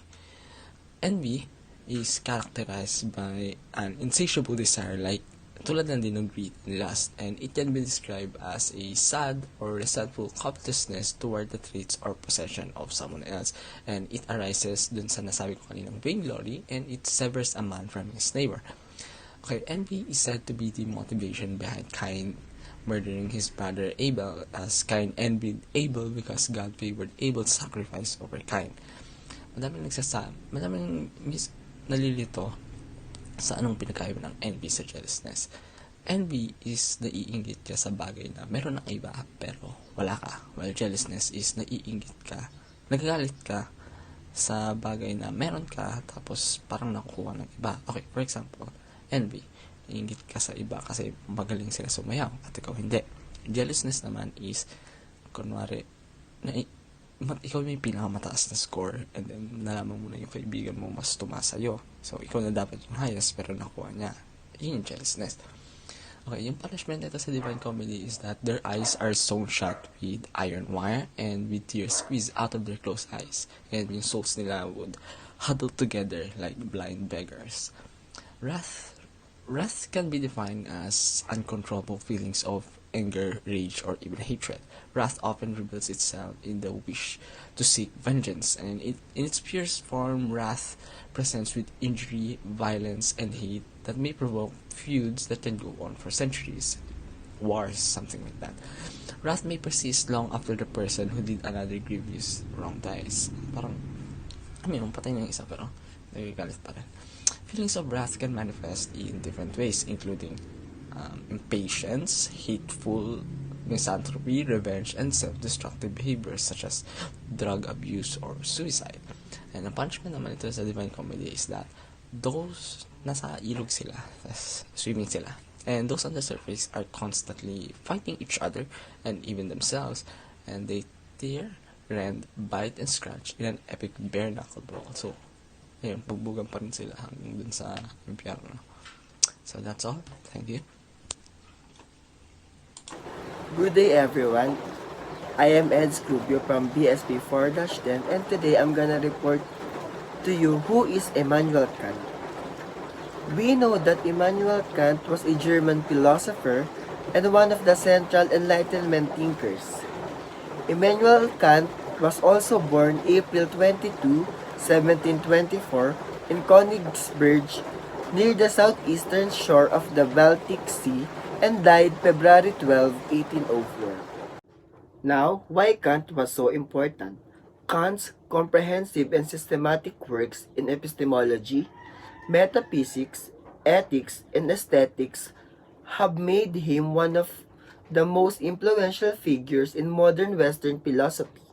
Envy is characterized by an insatiable desire like tulad lang din ng greed and lust, and it can be described as a sad or resentful covetousness toward the traits or possession of someone else, and it arises dun sa nasabi ko kaninang vainglory, and it severs a man from his neighbor. Okay, envy is said to be the motivation behind Cain murdering his brother Abel, as Cain envied Abel because God favored Abel's sacrifice over Cain. Madaming nalilito sa anong pinagkaiba ng envy sa jealousness. Envy is naiinggit ka sa bagay na meron ng iba pero wala ka. While jealousness is naiinggit ka, nagagalit ka sa bagay na meron ka tapos parang nakukuha ng iba. Okay, for example, envy. Naiinggit ka sa iba kasi magaling sila sumayaw at ikaw hindi. Jealousness naman is, kunwari, ikaw may pinakamataas na score and then nalaman mo na yung kaibigan mo mas tumaas sa'yo. So, ikaw na dapat yung highest pero nakuha niya. Yun yung jealousness. Okay, yung punishment nito sa Divine Comedy is that their eyes are sewn shut with iron wire and with tears squeezed out of their closed eyes. And yung souls nila would huddle together like blind beggars. Wrath can be defined as uncontrollable feelings of anger, rage, or even hatred. Wrath often reveals itself in the wish to seek vengeance, and in its purest form, wrath presents with injury, violence, and hate that may provoke feuds that can go on for centuries. Wars, something like that. Wrath may persist long after the person who did another grievous wrong dies. Parang, patay ng isa pero nagagalit pa rin. Feelings of wrath can manifest in different ways, including impatience, hateful misanthropy, revenge, and self-destructive behaviors such as drug abuse or suicide. And ang punchline naman ito sa Divine Comedy is that those nasa ilog sila, swimming sila, and those on the surface are constantly fighting each other and even themselves, and they tear, rend, bite, and scratch in an epic bare knuckle brawl. So, ayun, pagbugan pa rin sila hanggang dun sa impyerno. So that's all. Thank you. Good day everyone. I am Ed Scrubio from BSP 4-10 and today I'm gonna report to you who is Immanuel Kant. We know that Immanuel Kant was a German philosopher and one of the central Enlightenment thinkers. Immanuel Kant was also born April 22, 1724 in Königsberg near the southeastern shore of the Baltic Sea and died February 12, 1804. Now, why Kant was so important? Kant's comprehensive and systematic works in epistemology, metaphysics, ethics, and aesthetics have made him one of the most influential figures in modern Western philosophy.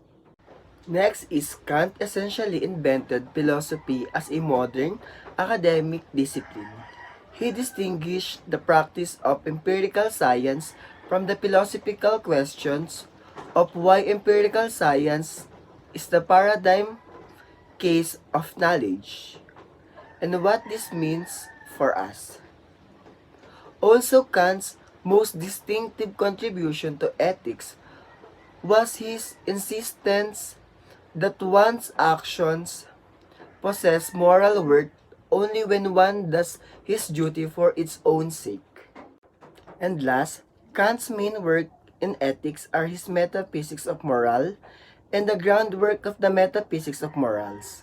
Next is Kant essentially invented philosophy as a modern academic discipline. He distinguished the practice of empirical science from the philosophical questions of why empirical science is the paradigm case of knowledge and what this means for us. Also, Kant's most distinctive contribution to ethics was his insistence that one's actions possess moral worth only when one does his duty for its own sake. And last, Kant's main work in ethics are his metaphysics of moral and the groundwork of the metaphysics of morals.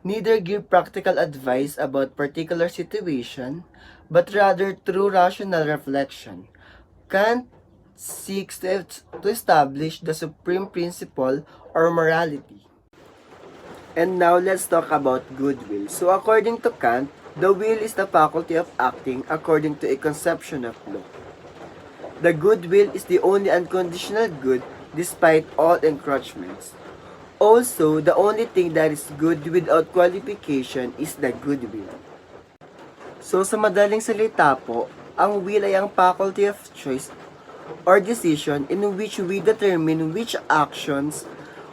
Neither give practical advice about particular situation, but rather through rational reflection. Kant seeks to establish the supreme principle or morality. And now let's talk about goodwill. So according to Kant, the will is the faculty of acting according to a conception of law. The goodwill is the only unconditional good despite all encroachments. Also, the only thing that is good without qualification is the goodwill. So sa madaling salita po, ang will ay ang faculty of choice or decision in which we determine which actions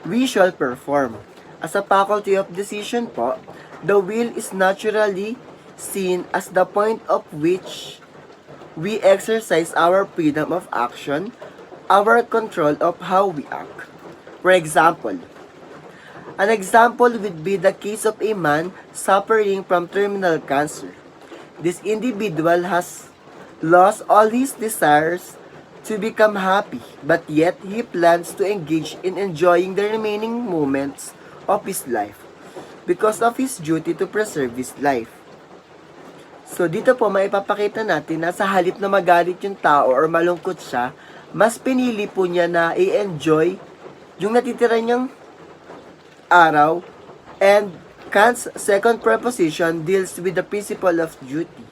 we shall perform. As a faculty of decision po, the will is naturally seen as the point of which we exercise our freedom of action, our control of how we act. For example, an example would be the case of a man suffering from terminal cancer. This individual has lost all his desires to become happy, but yet he plans to engage in enjoying the remaining moments of his life because of his duty to preserve his life. So dito po maipapakita natin na sa halip na magalit yung tao or malungkot siya, mas pinili po niya na i-enjoy yung natitira niyang araw. And Kant's second proposition deals with the principle of duty.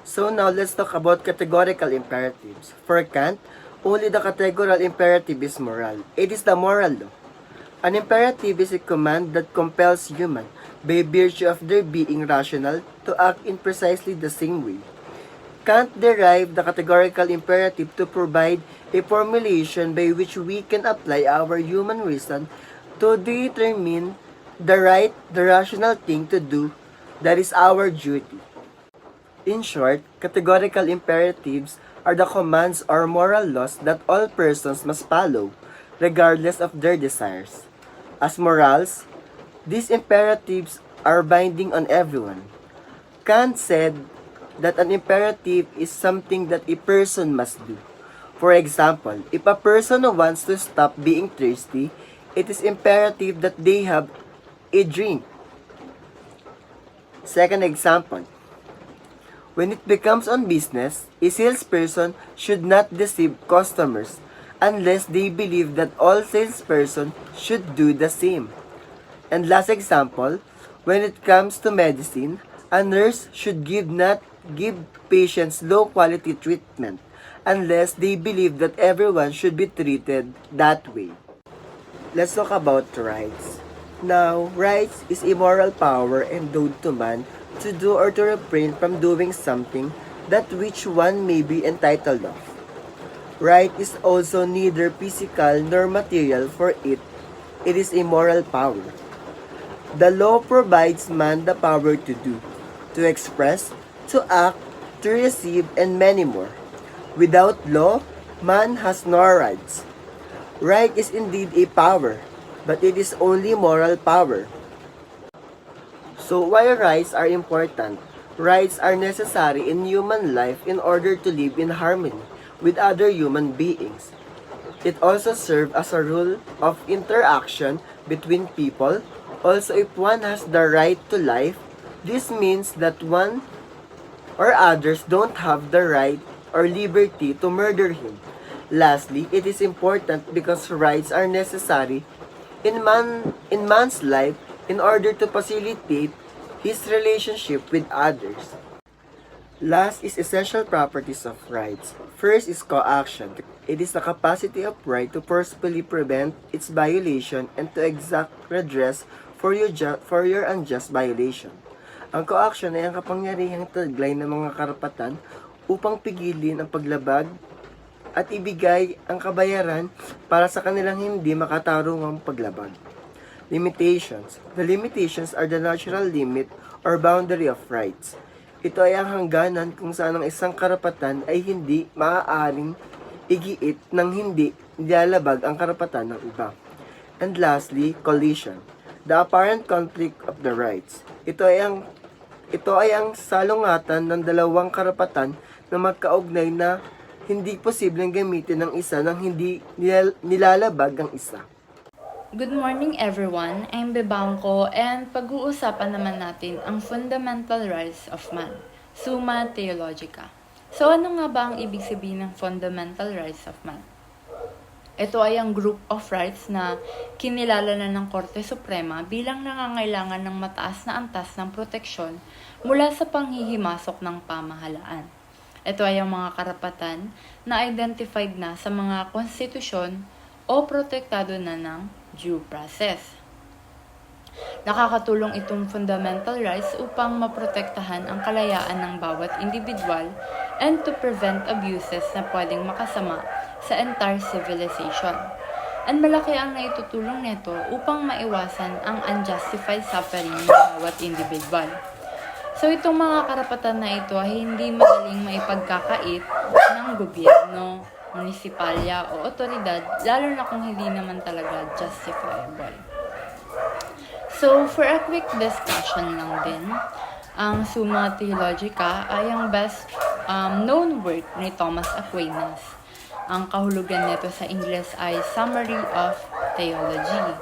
So now let's talk about categorical imperatives. For Kant, only the categorical imperative is moral. It is the moral law. An imperative is a command that compels human, by virtue of their being rational, to act in precisely the same way. Kant derived the categorical imperative to provide a formulation by which we can apply our human reason to determine the right, the rational thing to do, that is our duty. In short, categorical imperatives are the commands or moral laws that all persons must follow, regardless of their desires. As morals, these imperatives are binding on everyone. Kant said that an imperative is something that a person must do. For example, if a person wants to stop being thirsty, it is imperative that they have a drink. Second example, when it becomes on business, a salesperson should not deceive customers unless they believe that all salespersons should do the same. And last example, when it comes to medicine, a nurse should not give patients low quality treatment unless they believe that everyone should be treated that way. Let's talk about rights. Now, rights is a moral power endowed to man to do or to refrain from doing something that which one may be entitled of. Right is also neither physical nor material, for it is a moral power. The law provides man the power to do, to express, to act, to receive, and many more. Without law, man has no rights. Right is indeed a power, but it is only moral power. So why rights are important? Rights are necessary in human life in order to live in harmony with other human beings. It also serves as a rule of interaction between people. Also, if one has the right to life, this means that one or others don't have the right or liberty to murder him. Lastly, it is important because rights are necessary in man's life in order to facilitate his relationship with others. Last is essential properties of rights. First is coaction. It is the capacity of right to forcefully prevent its violation and to exact redress for your unjust violation. Ang coaction ay ang kapangyarihang taglay ng mga karapatan upang pigilin ang paglabag at ibigay ang kabayaran para sa kanilang hindi makatarungang paglabag. Limitations. The limitations are the natural limit or boundary of rights. Ito ay ang hangganan kung saan ang isang karapatan ay hindi maaaring igiit ng hindi nilalabag ang karapatan ng iba. And lastly, collision. The apparent conflict of the rights. Ito ay ang salungatan ng dalawang karapatan na magkaugnay na hindi posibleng gamitin ng isa nang hindi nilalabag ang isa. Good morning everyone, I'm Bebangko and pag-uusapan naman natin ang fundamental rights of man, Summa Theologica. So ano nga ba ang ibig sabihin ng fundamental rights of man? Ito ay ang group of rights na kinilala na ng Korte Suprema bilang nangangailangan ng mataas na antas ng proteksyon mula sa panghihimasok ng pamahalaan. Ito ay ang mga karapatan na identified na sa mga konstitusyon o protektado na ng due process. Nakakatulong itong fundamental rights upang maprotektahan ang kalayaan ng bawat individual and to prevent abuses na pwedeng makasama sa entire civilization. And malaki ang naitutulong nito upang maiwasan ang unjustified suffering ng bawat individual. So itong mga karapatan na ito ay hindi madaling maipagkakait ng gobyerno, munisipalya o otoridad, lalo na kung hindi naman talaga justifiable. So, for a quick discussion lang din, ang Summa Theologica ay ang best known work ni Thomas Aquinas. Ang kahulugan nito sa Ingles ay Summary of Theology.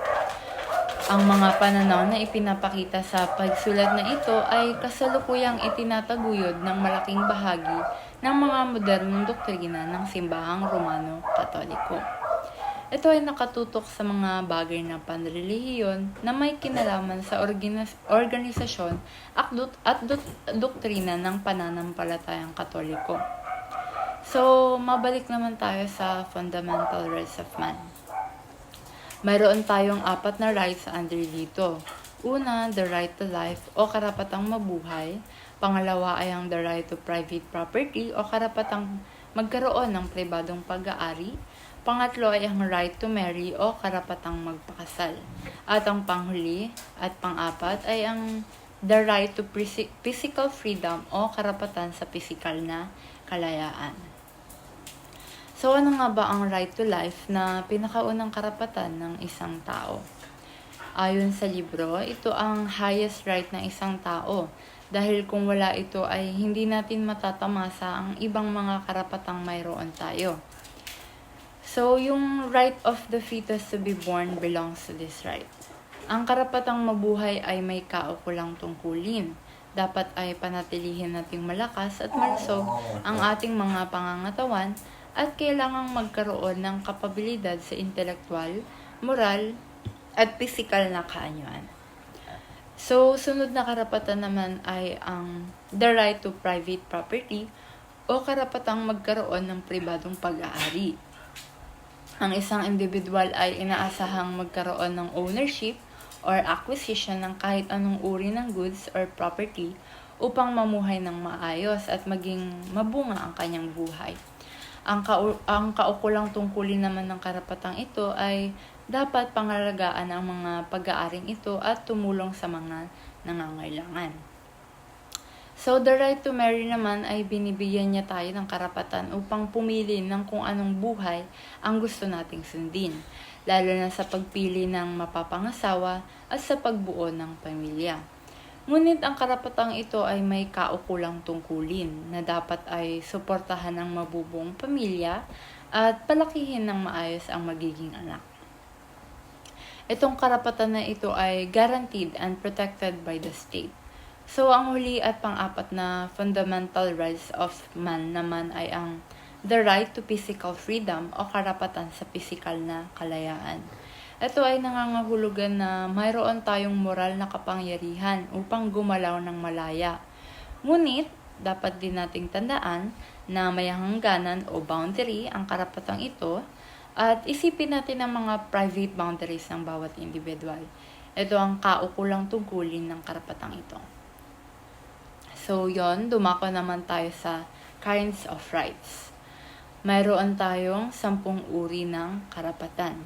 Ang mga pananaw na ipinapakita sa pagsulat na ito ay kasalukuyang itinataguyod ng malaking bahagi ng mga modernong doktrina ng simbahang Romano-Katoliko. Ito ay nakatutok sa mga bagay ng panrelihiyon na may kinalaman sa organisasyon at doktrina ng pananampalatayang Katoliko. So, mabalik naman tayo sa fundamental rights of man. Mayroon tayong 4 na rights under dito. Una, the right to life o karapatang mabuhay. Pangalawa ay ang the right to private property o karapatang magkaroon ng pribadong pag-aari. Pangatlo ay ang right to marry o karapatang magpakasal. At ang panghuli at pang-apat ay ang the right to physical freedom o karapatan sa pisikal na kalayaan. So ano nga ba ang right to life na pinakaunang karapatan ng isang tao? Ayon sa libro, ito ang highest right ng isang tao dahil kung wala ito ay hindi natin matatamasa ang ibang mga karapatang mayroon tayo. So yung right of the fetus to be born belongs to this right. Ang karapatang mabuhay ay may kaukulang tungkulin. Dapat ay panatilihin nating malakas at malusog ang ating mga pangangatawan at kailangang magkaroon ng kapabilidad sa intelektual, moral, at pisikal na kaanyuan. So, sunod na karapatan naman ay ang the right to private property o karapatang magkaroon ng pribadong pag-aari. Ang isang individual ay inaasahang magkaroon ng ownership or acquisition ng kahit anong uri ng goods or property upang mamuhay ng maayos at maging mabunga ang kanyang buhay. Ang kaukulang tungkulin naman ng karapatang ito ay dapat pangalagaan ang mga pag-aaring ito at tumulong sa mga nangangailangan. So, the right to marry naman ay binibigyan niya tayo ng karapatan upang pumili ng kung anong buhay ang gusto nating sundin, lalo na sa pagpili ng mapapangasawa at sa pagbuo ng pamilya. Ngunit ang karapatang ito ay may kaukulang tungkulin na dapat ay suportahan ng mabubuong pamilya at palakihin ng maayos ang magiging anak. Itong karapatan na ito ay guaranteed and protected by the state. So, ang huli at pang-apat na fundamental rights of man naman ay ang the right to physical freedom o karapatan sa pisikal na kalayaan. Ito ay nangangahulugan na mayroon tayong moral na kapangyarihan upang gumalaw ng malaya. Ngunit, dapat din nating tandaan na may hangganan o boundary ang karapatang ito at isipin natin ang mga private boundaries ng bawat individual. Ito ang kaukulang tungkulin ng karapatang ito. So, dumako naman tayo sa kinds of rights. Mayroon tayong 10 uri ng karapatan.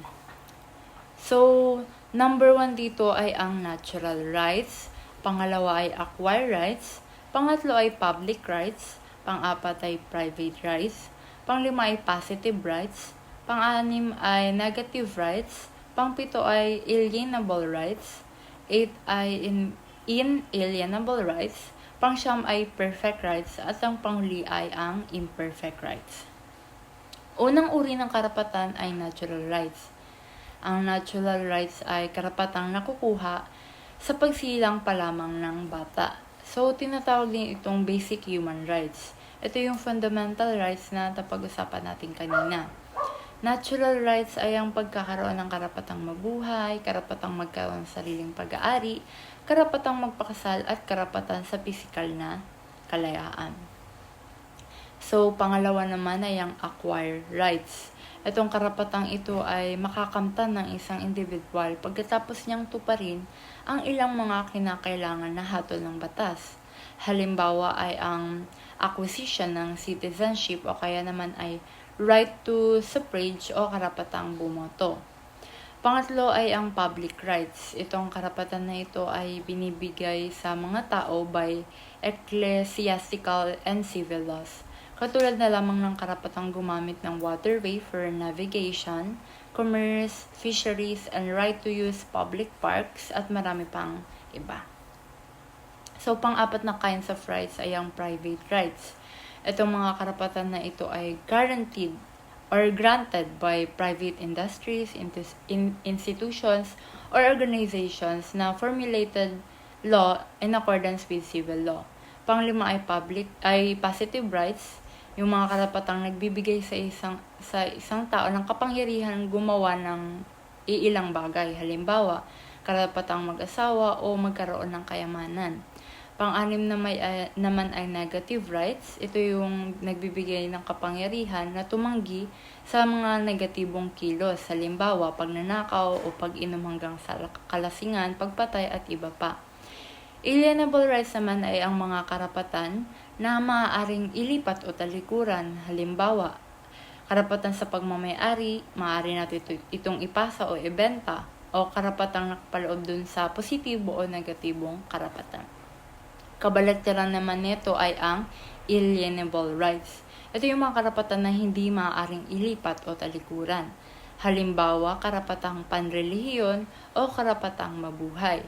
So, number 1 dito ay ang natural rights. Pangalawa ay acquired rights. Pangatlo ay public rights. Pang-apat ay private rights. Pang-5 ay positive rights. Pang-6 ay negative rights. Pang-7 ay alienable rights. 8 ay inalienable rights. Pang-9 ay perfect rights at ang panghuli ay ang imperfect rights. Unang uri ng karapatan ay natural rights. Ang natural rights ay karapatang nakukuha sa pagsilang pa lamang ng bata. So, tinatawag din itong basic human rights. Ito yung fundamental rights na napag-usapan natin kanina. Natural rights ay ang pagkakaroon ng karapatang mabuhay, karapatang magkaroon ng sariling pag-aari, karapatang magpakasal at karapatan sa pisikal na kalayaan. So, pangalawa naman ay ang acquired rights. Itong karapatang ito ay makakamtan ng isang individual pagkatapos niyang tuparin ang ilang mga kinakailangan na hatol ng batas. Halimbawa ay ang acquisition ng citizenship o kaya naman ay right to suffrage o karapatang bumoto. Pangatlo ay ang public rights. Itong karapatan na ito ay binibigay sa mga tao by ecclesiastical and civil laws. Katulad na lamang ng karapatang gumamit ng waterway for navigation, commerce, fisheries, and right to use public parks at marami pang iba. So, pang-apat na kinds of rights ay ang private rights. Itong mga karapatan na ito ay guaranteed or granted by private industries, institutions, or organizations na formulated law in accordance with civil law. Pang-5 ay positive rights, yung mga karapatang nagbibigay sa isang tao ng kapangyarihan gumawa ng iilang bagay. Halimbawa, karapatang mag-asawa o magkaroon ng kayamanan. Pang-6 naman ay negative rights. Ito yung nagbibigay ng kapangyarihan na tumanggi sa mga negatibong kilos. Halimbawa, pagnanakaw o pag-inom hanggang sa kalasingan, pagpatay at iba pa. Alienable rights naman ay ang mga karapatan na maaaring ilipat o talikuran. Halimbawa, karapatan sa pagmamayari, maaari natin itong ipasa o ibenta, o karapatang nakapaloob dun sa positibo o negatibong karapatan. Kabaligtaran naman nito ay ang alienable rights. Ito yung mga karapatan na hindi maaaring ilipat o talikuran. Halimbawa, karapatang panrelihiyon o karapatang mabuhay.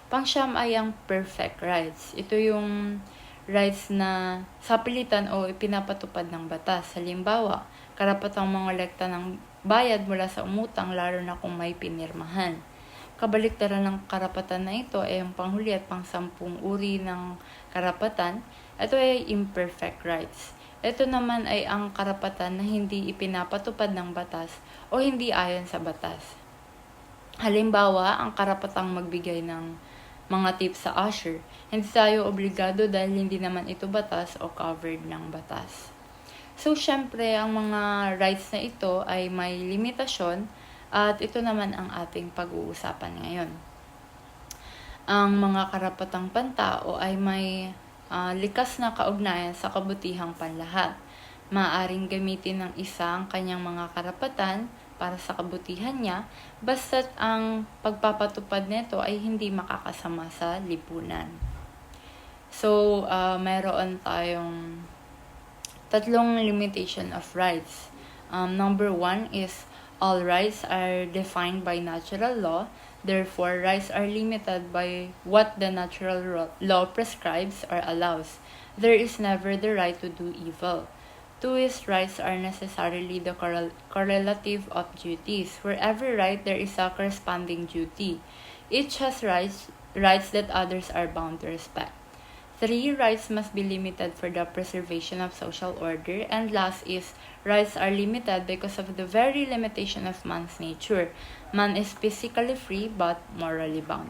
Pang-9 ay ang perfect rights. Ito yung rights na sapilitan o ipinapatupad ng batas. Halimbawa, karapatang mangolekta ng bayad mula sa umutang lalo na kung may pinirmahan. Kabaliktaran ng karapatan na ito ay ang panghuli at pang-10 uri ng karapatan. Ito ay imperfect rights. Ito naman ay ang karapatan na hindi ipinapatupad ng batas o hindi ayon sa batas. Halimbawa, ang karapatang magbigay ng mga tips sa usher. Hindi tayo obligado dahil hindi naman ito batas o covered ng batas. So, syempre, ang mga rights na ito ay may limitasyon at ito naman ang ating pag-uusapan ngayon. Ang mga karapatang pantao ay may likas na kaugnayan sa kabutihang panlahat. Maaring gamitin ng isa ang kanyang mga karapatan para sa kabutihan niya, basta't ang pagpapatupad nito ay hindi makakasama sa lipunan. So, mayroon tayong tatlong limitation of rights. Number 1 is all rights are defined by natural law. Therefore, rights are limited by what the natural law prescribes or allows. There is never the right to do evil. 2 is rights are necessarily the correlative of duties. For every right, there is a corresponding duty. Each has rights that others are bound to respect. 3 rights must be limited for the preservation of social order. And last is, rights are limited because of the very limitation of man's nature. Man is physically free but morally bound.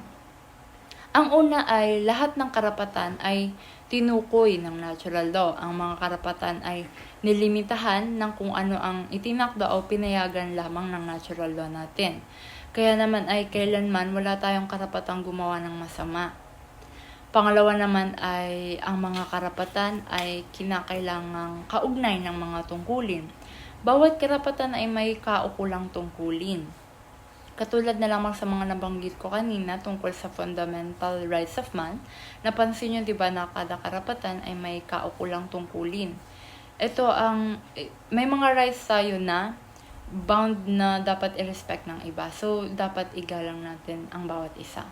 Ang una ay lahat ng karapatan ay tinukoy ng natural law. Ang mga karapatan ay nilimitahan ng kung ano ang itinakda o pinayagan lamang ng natural law natin. Kaya naman ay kailanman wala tayong karapatang gumawa ng masama. Pangalawa naman ay ang mga karapatan ay kinakailangang kaugnay ng mga tungkulin. Bawat karapatan ay may kaukulang tungkulin. Katulad na lamang sa mga nabanggit ko kanina tungkol sa fundamental rights of man, napansin nyo diba na kada karapatan ay may kaukulang tungkulin. Ito may mga rights tayo na bound na dapat i-respect ng iba. So, dapat igalang natin ang bawat isa.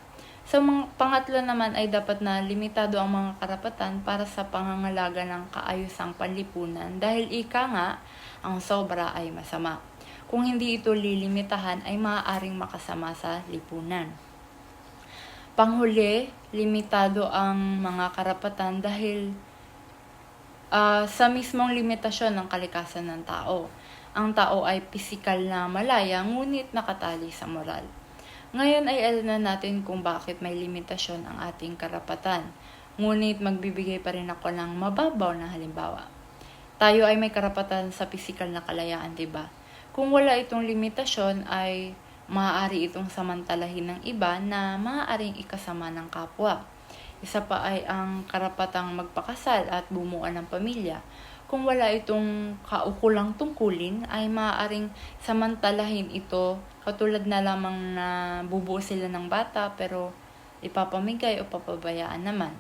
So, pangatlo naman ay dapat na limitado ang mga karapatan para sa pangangalaga ng kaayusang panlipunan dahil ika nga, ang sobra ay masama. Kung hindi ito lilimitahan ay maaaring makasama sa lipunan. Panghuli, limitado ang mga karapatan dahil sa mismong limitasyon ng kalikasan ng tao. Ang tao ay pisikal na malaya ngunit nakatali sa moral. Ngayon ay alam na natin kung bakit may limitasyon ang ating karapatan. Ngunit magbibigay pa rin ako ng mababaw na halimbawa. Tayo ay may karapatan sa pisikal na kalayaan, diba? Kung wala itong limitasyon ay maaari itong samantalahin ng iba na maaaring ikasama ng kapwa. Isa pa ay ang karapatang magpakasal at bumuo ng pamilya. Kung wala itong kaukulang tungkulin ay maaaring samantalahin ito katulad na lamang na bubuo sila ng bata pero ipapamigay o papabayaan naman.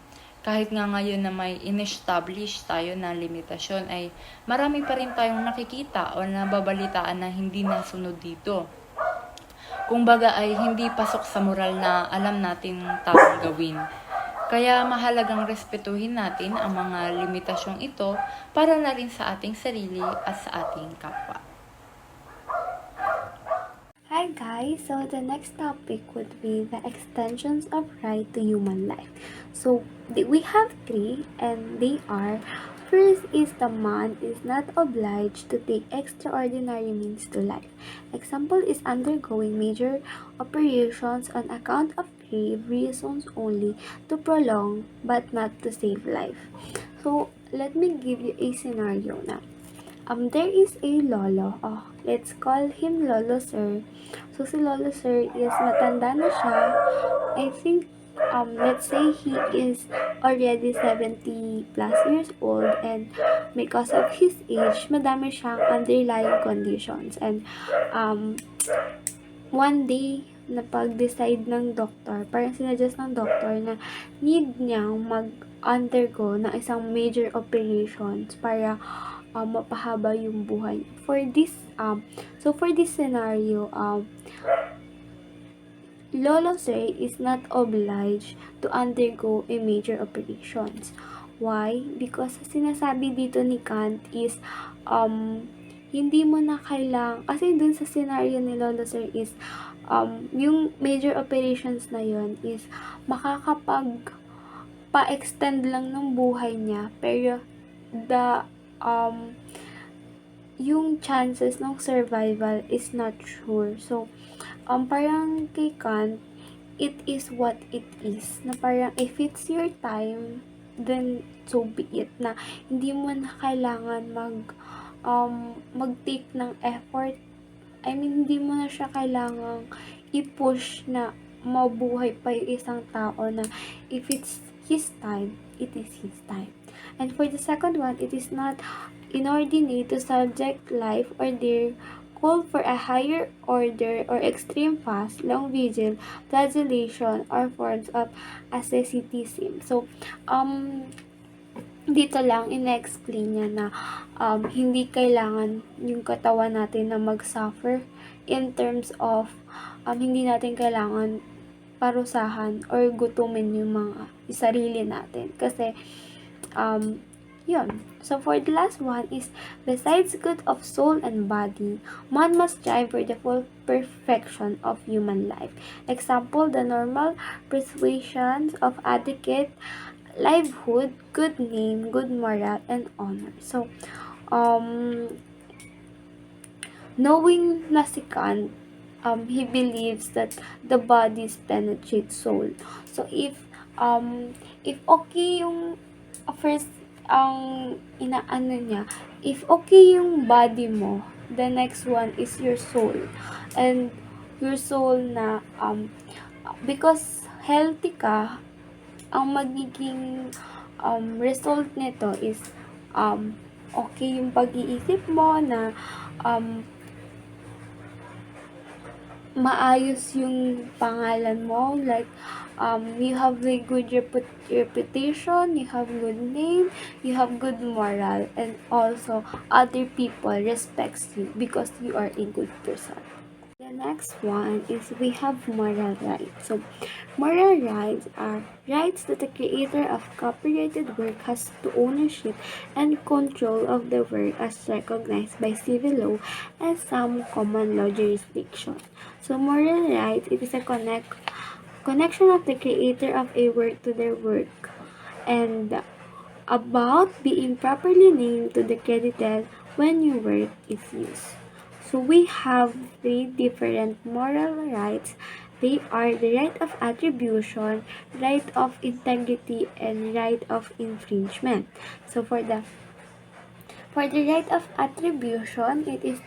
Kahit nga ngayon na may in-establish tayo na limitasyon ay marami pa rin tayong nakikita o nababalitaan na hindi nasunod dito. Kung baga ay hindi pasok sa moral na alam natin tamang gawin. Kaya mahalagang respetuhin natin ang mga limitasyong ito para na rin sa ating sarili at sa ating kapwa. Hi guys, so the next topic would be the extensions of right to human life. So we have 3 and they are: first is the man is not obliged to take extraordinary means to life. Example is undergoing major operations on account of grave reasons only to prolong but not to save life. So let me give you a scenario now. There is a lolo. Let's call him Lolo Sir. So, si Lolo Sir is matanda na siya. I think, let's say he is already 70 plus years old and because of his age, madami siyang underlying conditions. And, one day, napag-decide ng doktor, parang sinadjust ng doktor na need niyang mag-undergo ng isang major operations para mapahaba yung buhay. For this scenario, Lolo Sir is not obliged to undergo a major operations. Why? Because sinasabi dito ni Kant is hindi mo na kailangan, kasi dun sa scenario ni Lolo Sir is yung major operations na yon is makakapag pa-extend lang ng buhay niya, pero yung chances ng survival is not sure. So, parang kay Kant, it is what it is. Na parang, if it's your time, then so be it. Na hindi mo na kailangan mag-take ng effort. I mean, hindi mo na siya kailangang i-push na mabuhay pa yung isang tao na if it's his time, it is his time. And for the second one, it is not inordinate to subject life or their call for a higher order or extreme fast, long vigil, flagellation, or forms of asceticism. So, dito lang ine-explain niya na hindi kailangan yung katawan natin na mag-suffer in terms of hindi natin kailangan parusahan or gutumin yung mga sarili natin. Kasi um, yun. So for the last one is, besides good of soul and body, man must strive for the full perfection of human life. Example, the normal persuasions of adequate livelihood, good name, good moral, and honor. So, um, knowing na si Kant, he believes that the bodies penetrate soul. So, if okay yung first, ang inaano niya, if okay yung body mo, the next one is your soul. And your soul na, because healthy ka, ang magiging result nito is okay yung pag-iisip mo na maayos yung pangalan mo, like you have a good reputation, you have good name, you have good moral, and also other people respects you because you are a good person. The next one is we have moral rights. So, moral rights are rights that the creator of copyrighted work has to ownership and control of the work as recognized by civil law and some common law jurisdiction. So, moral rights, it is a connection of the creator of a work to their work, and about being properly named to the credited when your work is used. So we have three different moral rights. They are the right of attribution, right of integrity, and right of infringement. So for the right of attribution, it is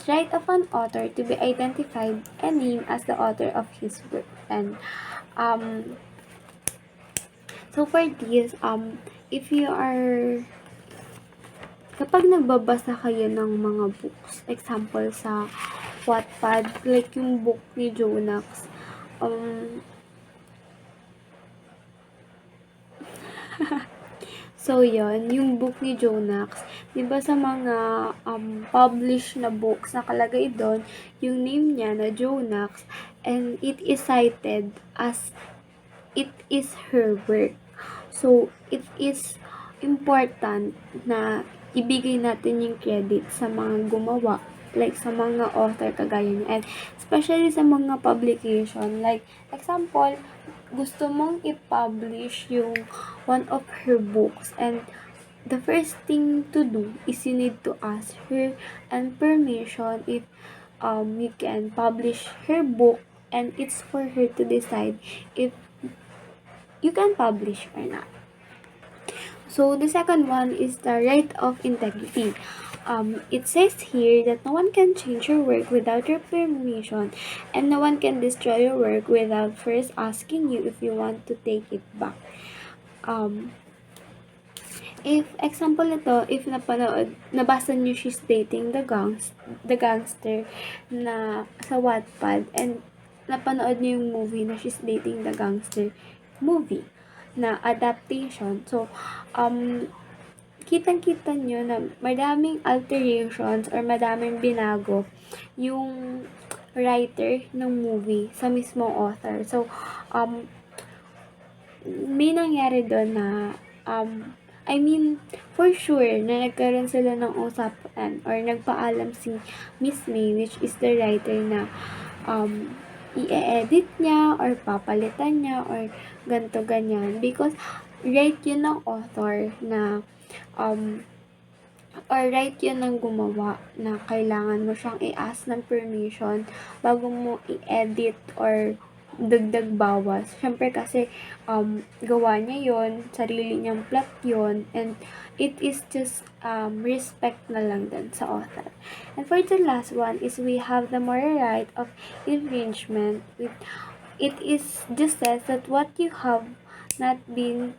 right of an author to be identified and named as the author of his work. And so for this, if you are kapag nagbabasa kayo ng mga books, example sa Wattpad, like yung book ni Jonax, so yon yung book ni Jonax, di ba sa mga published na books, nakalagay doon yung name niya na Jonax, and it is cited as it is her work. So, it is important na ibigay natin yung credit sa mga gumawa, like sa mga author kagaya niya, and especially sa mga publication, like example, gusto mong i-publish yung one of her books, and the first thing to do is you need to ask her and permission if you can publish her book, and it's for her to decide if you can publish or not. So the second one is the right of integrity. It says here that no one can change your work without your permission, and no one can destroy your work without first asking you if you want to take it back. If example nito, if nabasa niyo she's dating the gangster na sa Wattpad, and napanood niyo yung movie na she's dating the gangster movie na adaptation. So, kitang-kita nyo na madaming alterations or madaming binago yung writer ng movie sa mismong author. So, may nangyari doon na, I mean, for sure, na nagkaroon sila ng usapan or nagpaalam si Miss May, which is the writer, na i-edit niya or papalitan niya or ganto ganyan, because right yun ng author na or right yun ng gumawa na kailangan mo siyang i-ask ng permission bago mo i-edit or dagdag bawas. Siyempre kasi gawa niya yon, sarili niyang plot yon, and it is just respect na lang din sa author. And for the last one is we have the moral right of infringement. It is just says that what you have not been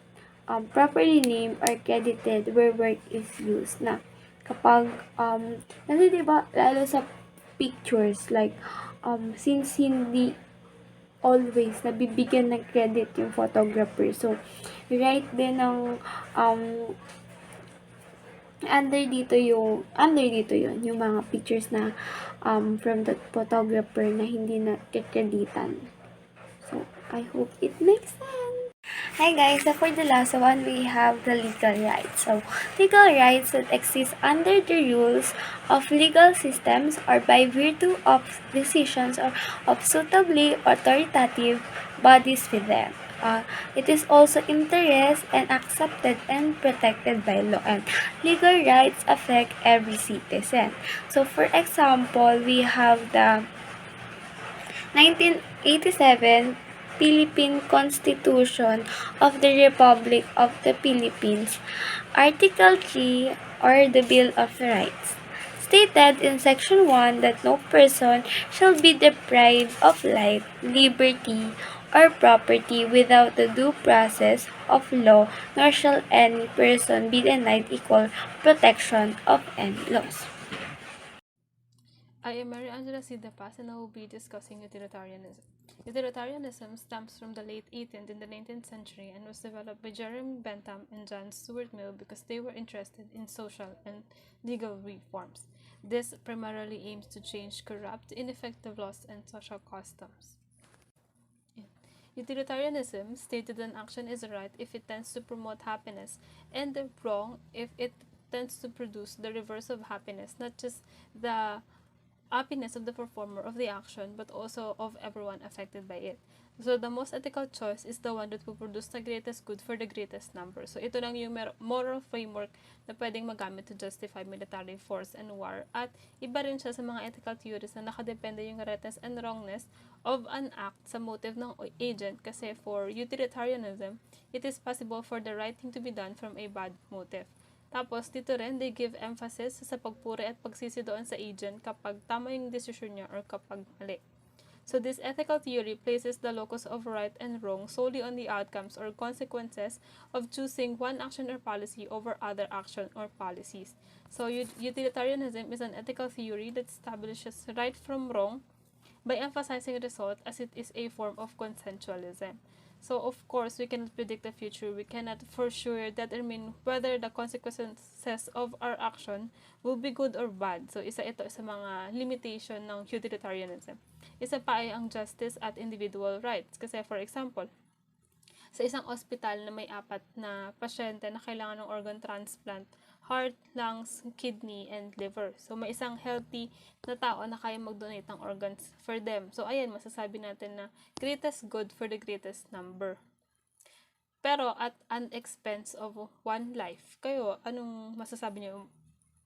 properly named or credited where work is used na kapag kasi diba lalo sa pictures like since hindi always nabibigyan ng credit yung photographer. So, right din ng um, under dito yun, yung mga pictures na from the photographer na hindi na kreditan. So, I hope it makes sense. Hi guys, so for the last one, we have the legal rights. So, legal rights that exist under the rules of legal systems or by virtue of decisions of suitably authoritative bodies with them. It is also interest and accepted and protected by law, and legal rights affect every citizen. So, for example, we have the 1987 Philippine Constitution of the Republic of the Philippines, Article 3 or the Bill of Rights, stated in Section 1 that no person shall be deprived of life, liberty, or property without the due process of law, nor shall any person be denied equal protection of any laws. I am Mary Angela Sida Paz, and I will be discussing utilitarianism. Utilitarianism stems from the late 18th and the 19th century and was developed by Jeremy Bentham and John Stuart Mill because they were interested in social and legal reforms. This primarily aims to change corrupt, ineffective laws and social customs. Utilitarianism stated an action is right if it tends to promote happiness, and wrong if it tends to produce the reverse of happiness, not just the happiness of the performer of the action, but also of everyone affected by it. So, the most ethical choice is the one that will produce the greatest good for the greatest number. So, ito lang yung moral framework na pwedeng magamit to justify military force and war. At iba rin siya sa mga ethical theories na nakadepende yung rightness and wrongness of an act sa motive ng agent. Kasi for utilitarianism, it is possible for the right thing to be done from a bad motive. Tapos, dito rin, they give emphasis sa pagpuri at pagsisi doon sa agent kapag tama yung decision niya or kapag mali. So, this ethical theory places the locus of right and wrong solely on the outcomes or consequences of choosing one action or policy over other action or policies. So, utilitarianism is an ethical theory that establishes right from wrong by emphasizing result as it is a form of consensualism. So, of course, we cannot predict the future. We cannot for sure determine whether the consequences of our action will be good or bad. So, isa ito sa mga limitation ng utilitarianism. Isa pa ay ang justice at individual rights. Kasi, for example, sa isang ospital na may 4 na pasyente na kailangan ng organ transplant, heart, lungs, kidney, and liver. So, may isang healthy na tao na kaya mag-donate ng organs for them. So, ayan, masasabi natin na greatest good for the greatest number. Pero, at an expense of one life. Kayo, anong masasabi niyo?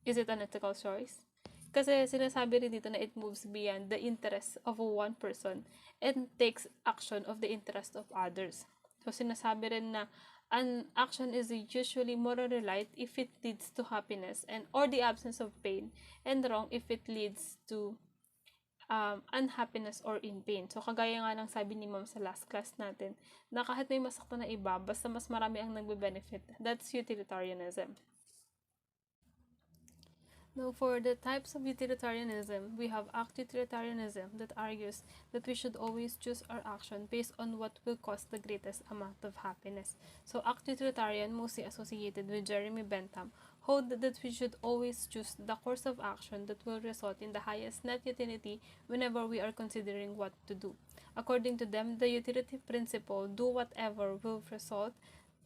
Is it an ethical choice? Kasi sinasabi rin dito na it moves beyond the interest of one person and takes action of the interest of others. So, sinasabi rin na an action is usually morally right if it leads to happiness and or the absence of pain, and wrong if it leads to unhappiness or in pain. So, kagaya nga ng sabi ni Ma'am sa last class natin, na kahit may masaktan na iba, basta mas marami ang nagbe-benefit. That's utilitarianism. Now, for the types of utilitarianism, we have act utilitarianism that argues that we should always choose our action based on what will cause the greatest amount of happiness. So, act utilitarian, mostly associated with Jeremy Bentham, hold that we should always choose the course of action that will result in the highest net utility whenever we are considering what to do. According to them, the utility principle, do whatever will result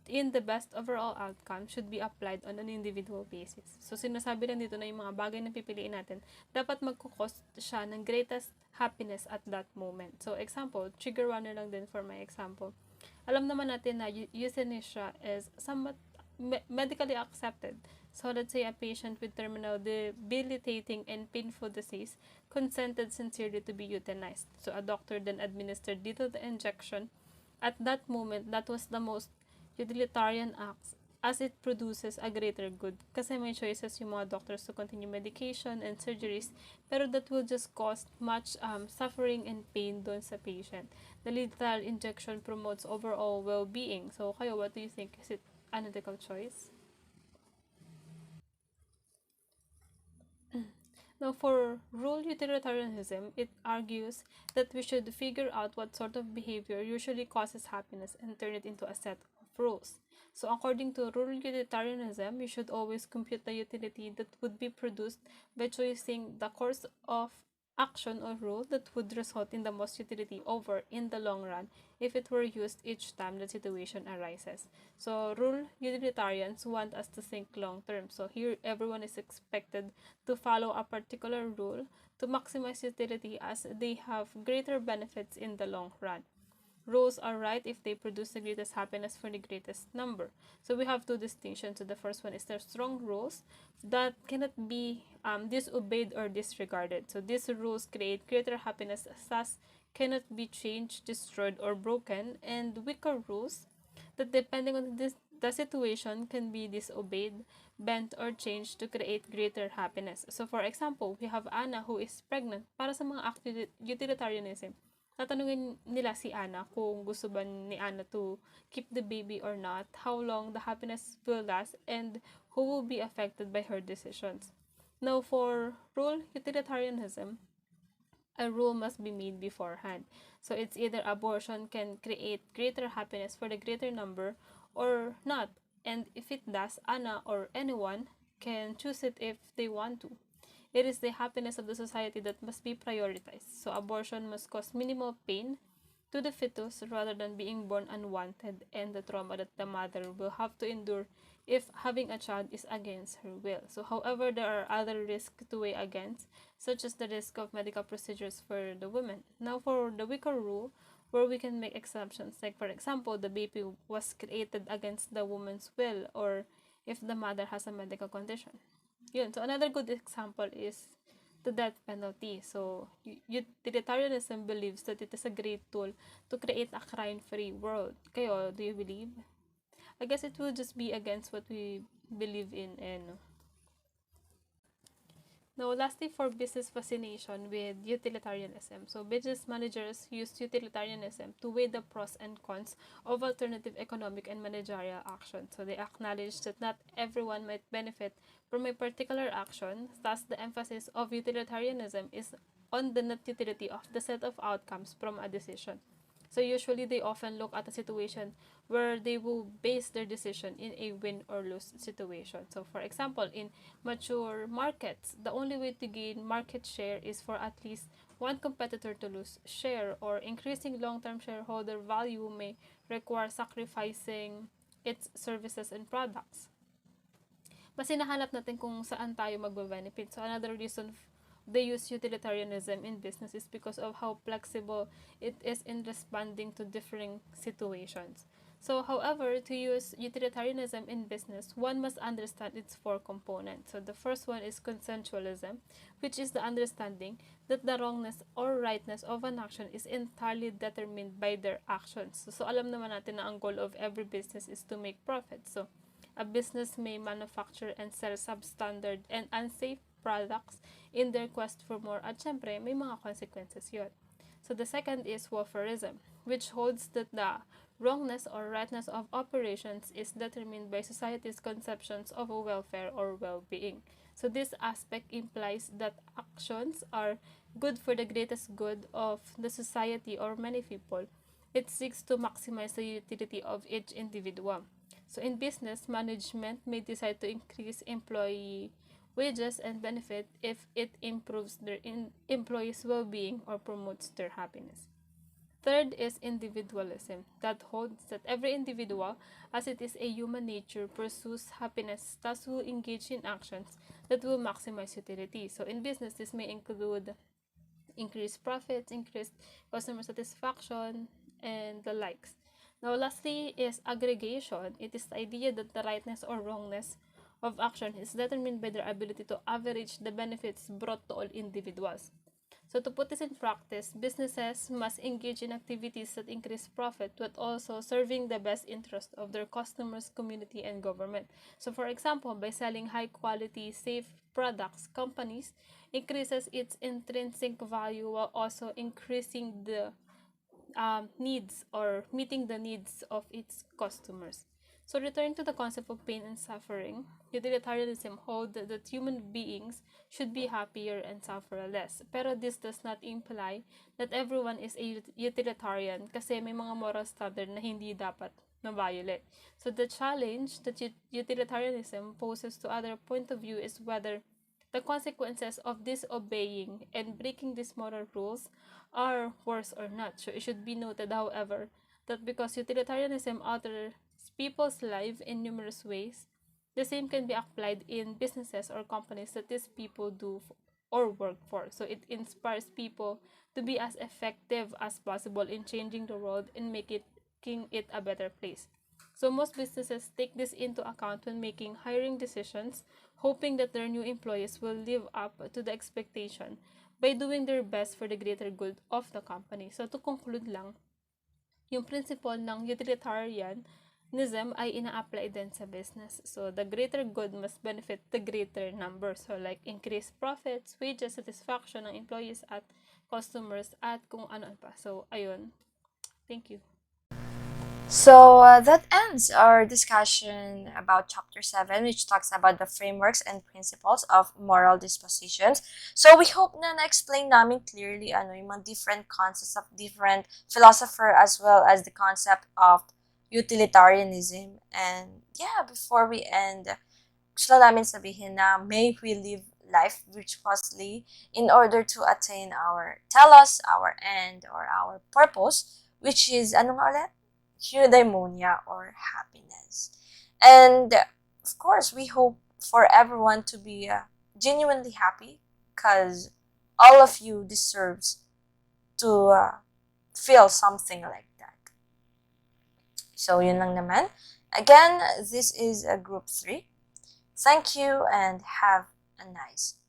in the best overall outcome should be applied on an individual basis. So, sinasabi lang dito na yung mga bagay na pipiliin natin, dapat magkukos siya ng greatest happiness at that moment. So, example, trigger warner lang din for my example. Alam naman natin na euthanasia is somewhat medically accepted. So let's say a patient with terminal debilitating and painful disease consented sincerely to be euthanized. So a doctor then administered lethal injection. At that moment, that was the most utilitarian act as it produces a greater good. Kasi may choices yung mga doctors to continue medication and surgeries, pero that will just cause much suffering and pain doon sa patient. The lethal injection promotes overall well-being. So, kayo, what do you think? Is it an ethical choice? Now, for rule utilitarianism, it argues that we should figure out what sort of behavior usually causes happiness and turn it into a set of rules. So, according to rule utilitarianism, you should always compute the utility that would be produced by choosing the course of action or rule that would result in the most utility over in the long run if it were used each time the situation arises. So rule utilitarians want us to think long term. So here everyone is expected to follow a particular rule to maximize utility as they have greater benefits in the long run. Rules are right if they produce the greatest happiness for the greatest number. So we have two distinctions. So the first one is the strong rules that cannot be disobeyed or disregarded. So these rules create greater happiness, thus cannot be changed, destroyed, or broken. And weaker rules that depending on the situation can be disobeyed, bent, or changed to create greater happiness. So for example, we have Anna who is pregnant. Para sa mga act utilitarianism, tatanungin nila si Anna kung gusto ba ni Anna to keep the baby or not, how long the happiness will last, and who will be affected by her decisions. Now, for rule utilitarianism, a rule must be made beforehand. So it's either abortion can create greater happiness for the greater number or not. And if it does, Anna or anyone can choose it if they want to. It is the happiness of the society that must be prioritized. So abortion must cause minimal pain to the fetus rather than being born unwanted and the trauma that the mother will have to endure if having a child is against her will. So however, there are other risks to weigh against, such as the risk of medical procedures for the woman. Now for the weaker rule, where we can make exceptions, like for example, the baby was created against the woman's will or if the mother has a medical condition. Yun. So another good example is the death penalty. So utilitarianism believes that it is a great tool to create a crime-free world. Kayo, do you believe? I guess it will just be against what we believe in and now, lastly, for business fascination with utilitarianism. So, business managers use utilitarianism to weigh the pros and cons of alternative economic and managerial action. So, they acknowledge that not everyone might benefit from a particular action, thus, the emphasis of utilitarianism is on the net utility of the set of outcomes from a decision. So usually they often look at a situation where they will base their decision in a win or lose situation. So for example, in mature markets, the only way to gain market share is for at least one competitor to lose share, or increasing long-term shareholder value may require sacrificing its services and products. Mas hinahanap natin kung saan tayo magbe-benefit. So another reason they use utilitarianism in business is because of how flexible it is in responding to differing situations. So, however, to use utilitarianism in business, one must understand its four components. So, the first one is consensualism, which is the understanding that the wrongness or rightness of an action is entirely determined by their actions. So alam naman natin na ang goal of every business is to make profit. So, a business may manufacture and sell substandard and unsafe products in their quest for more at syempre may mga consequences yun. So the second is welfareism, which holds that the wrongness or rightness of operations is determined by society's conceptions of a welfare or well-being. So this aspect implies that actions are good for the greatest good of the society or many people. It seeks to maximize the utility of each individual. So in business, management may decide to increase employee wages and benefit if it improves their employees' well-being or promotes their happiness. Third is individualism, that holds that every individual, as it is a human nature, pursues happiness, thus will engage in actions that will maximize utility. So in business, this may include increased profits, increased customer satisfaction, and the likes. Now, lastly is aggregation. It is the idea that the rightness or wrongness of action is determined by their ability to average the benefits brought to all individuals. So to put this in practice, businesses must engage in activities that increase profit but also serving the best interest of their customers, community, and government. So for example, by selling high quality, safe products, companies increases its intrinsic value while also increasing the needs or meeting the needs of its customers. So, returning to the concept of pain and suffering, utilitarianism holds that human beings should be happier and suffer less. Pero this does not imply that everyone is a utilitarian kasi may mga moral standard na hindi dapat ma-violate. So, the challenge that utilitarianism poses to other point of view is whether the consequences of disobeying and breaking these moral rules are worse or not. So it should be noted, however, that because utilitarianism alters people's life in numerous ways, the same can be applied in businesses or companies that these people do or work for. So it inspires people to be as effective as possible in changing the world and making it a better place. So most businesses take this into account when making hiring decisions, hoping that their new employees will live up to the expectation by doing their best for the greater good of the company. So to conclude lang, yung principle ng utilitarianism ay ina-apply din sa business. So the greater good must benefit the greater number. So like increased profits, wages, satisfaction ng employees at customers at kung ano pa. So ayun. Thank you. So that ends our discussion about chapter 7, which talks about the frameworks and principles of moral dispositions. So we hope na na-explain namin clearly ano yung mga different concepts of different philosopher as well as the concept of utilitarianism. And yeah, before we end, gusto namin sabihin na may we live life virtuously in order to attain our telos, our end, or our purpose, which is ano nga ulit? Eudaimonia or happiness. And of course, we hope for everyone to be genuinely happy because all of you deserves to feel something like that. So yun lang naman. Again, this is a group 3. Thank you and have a nice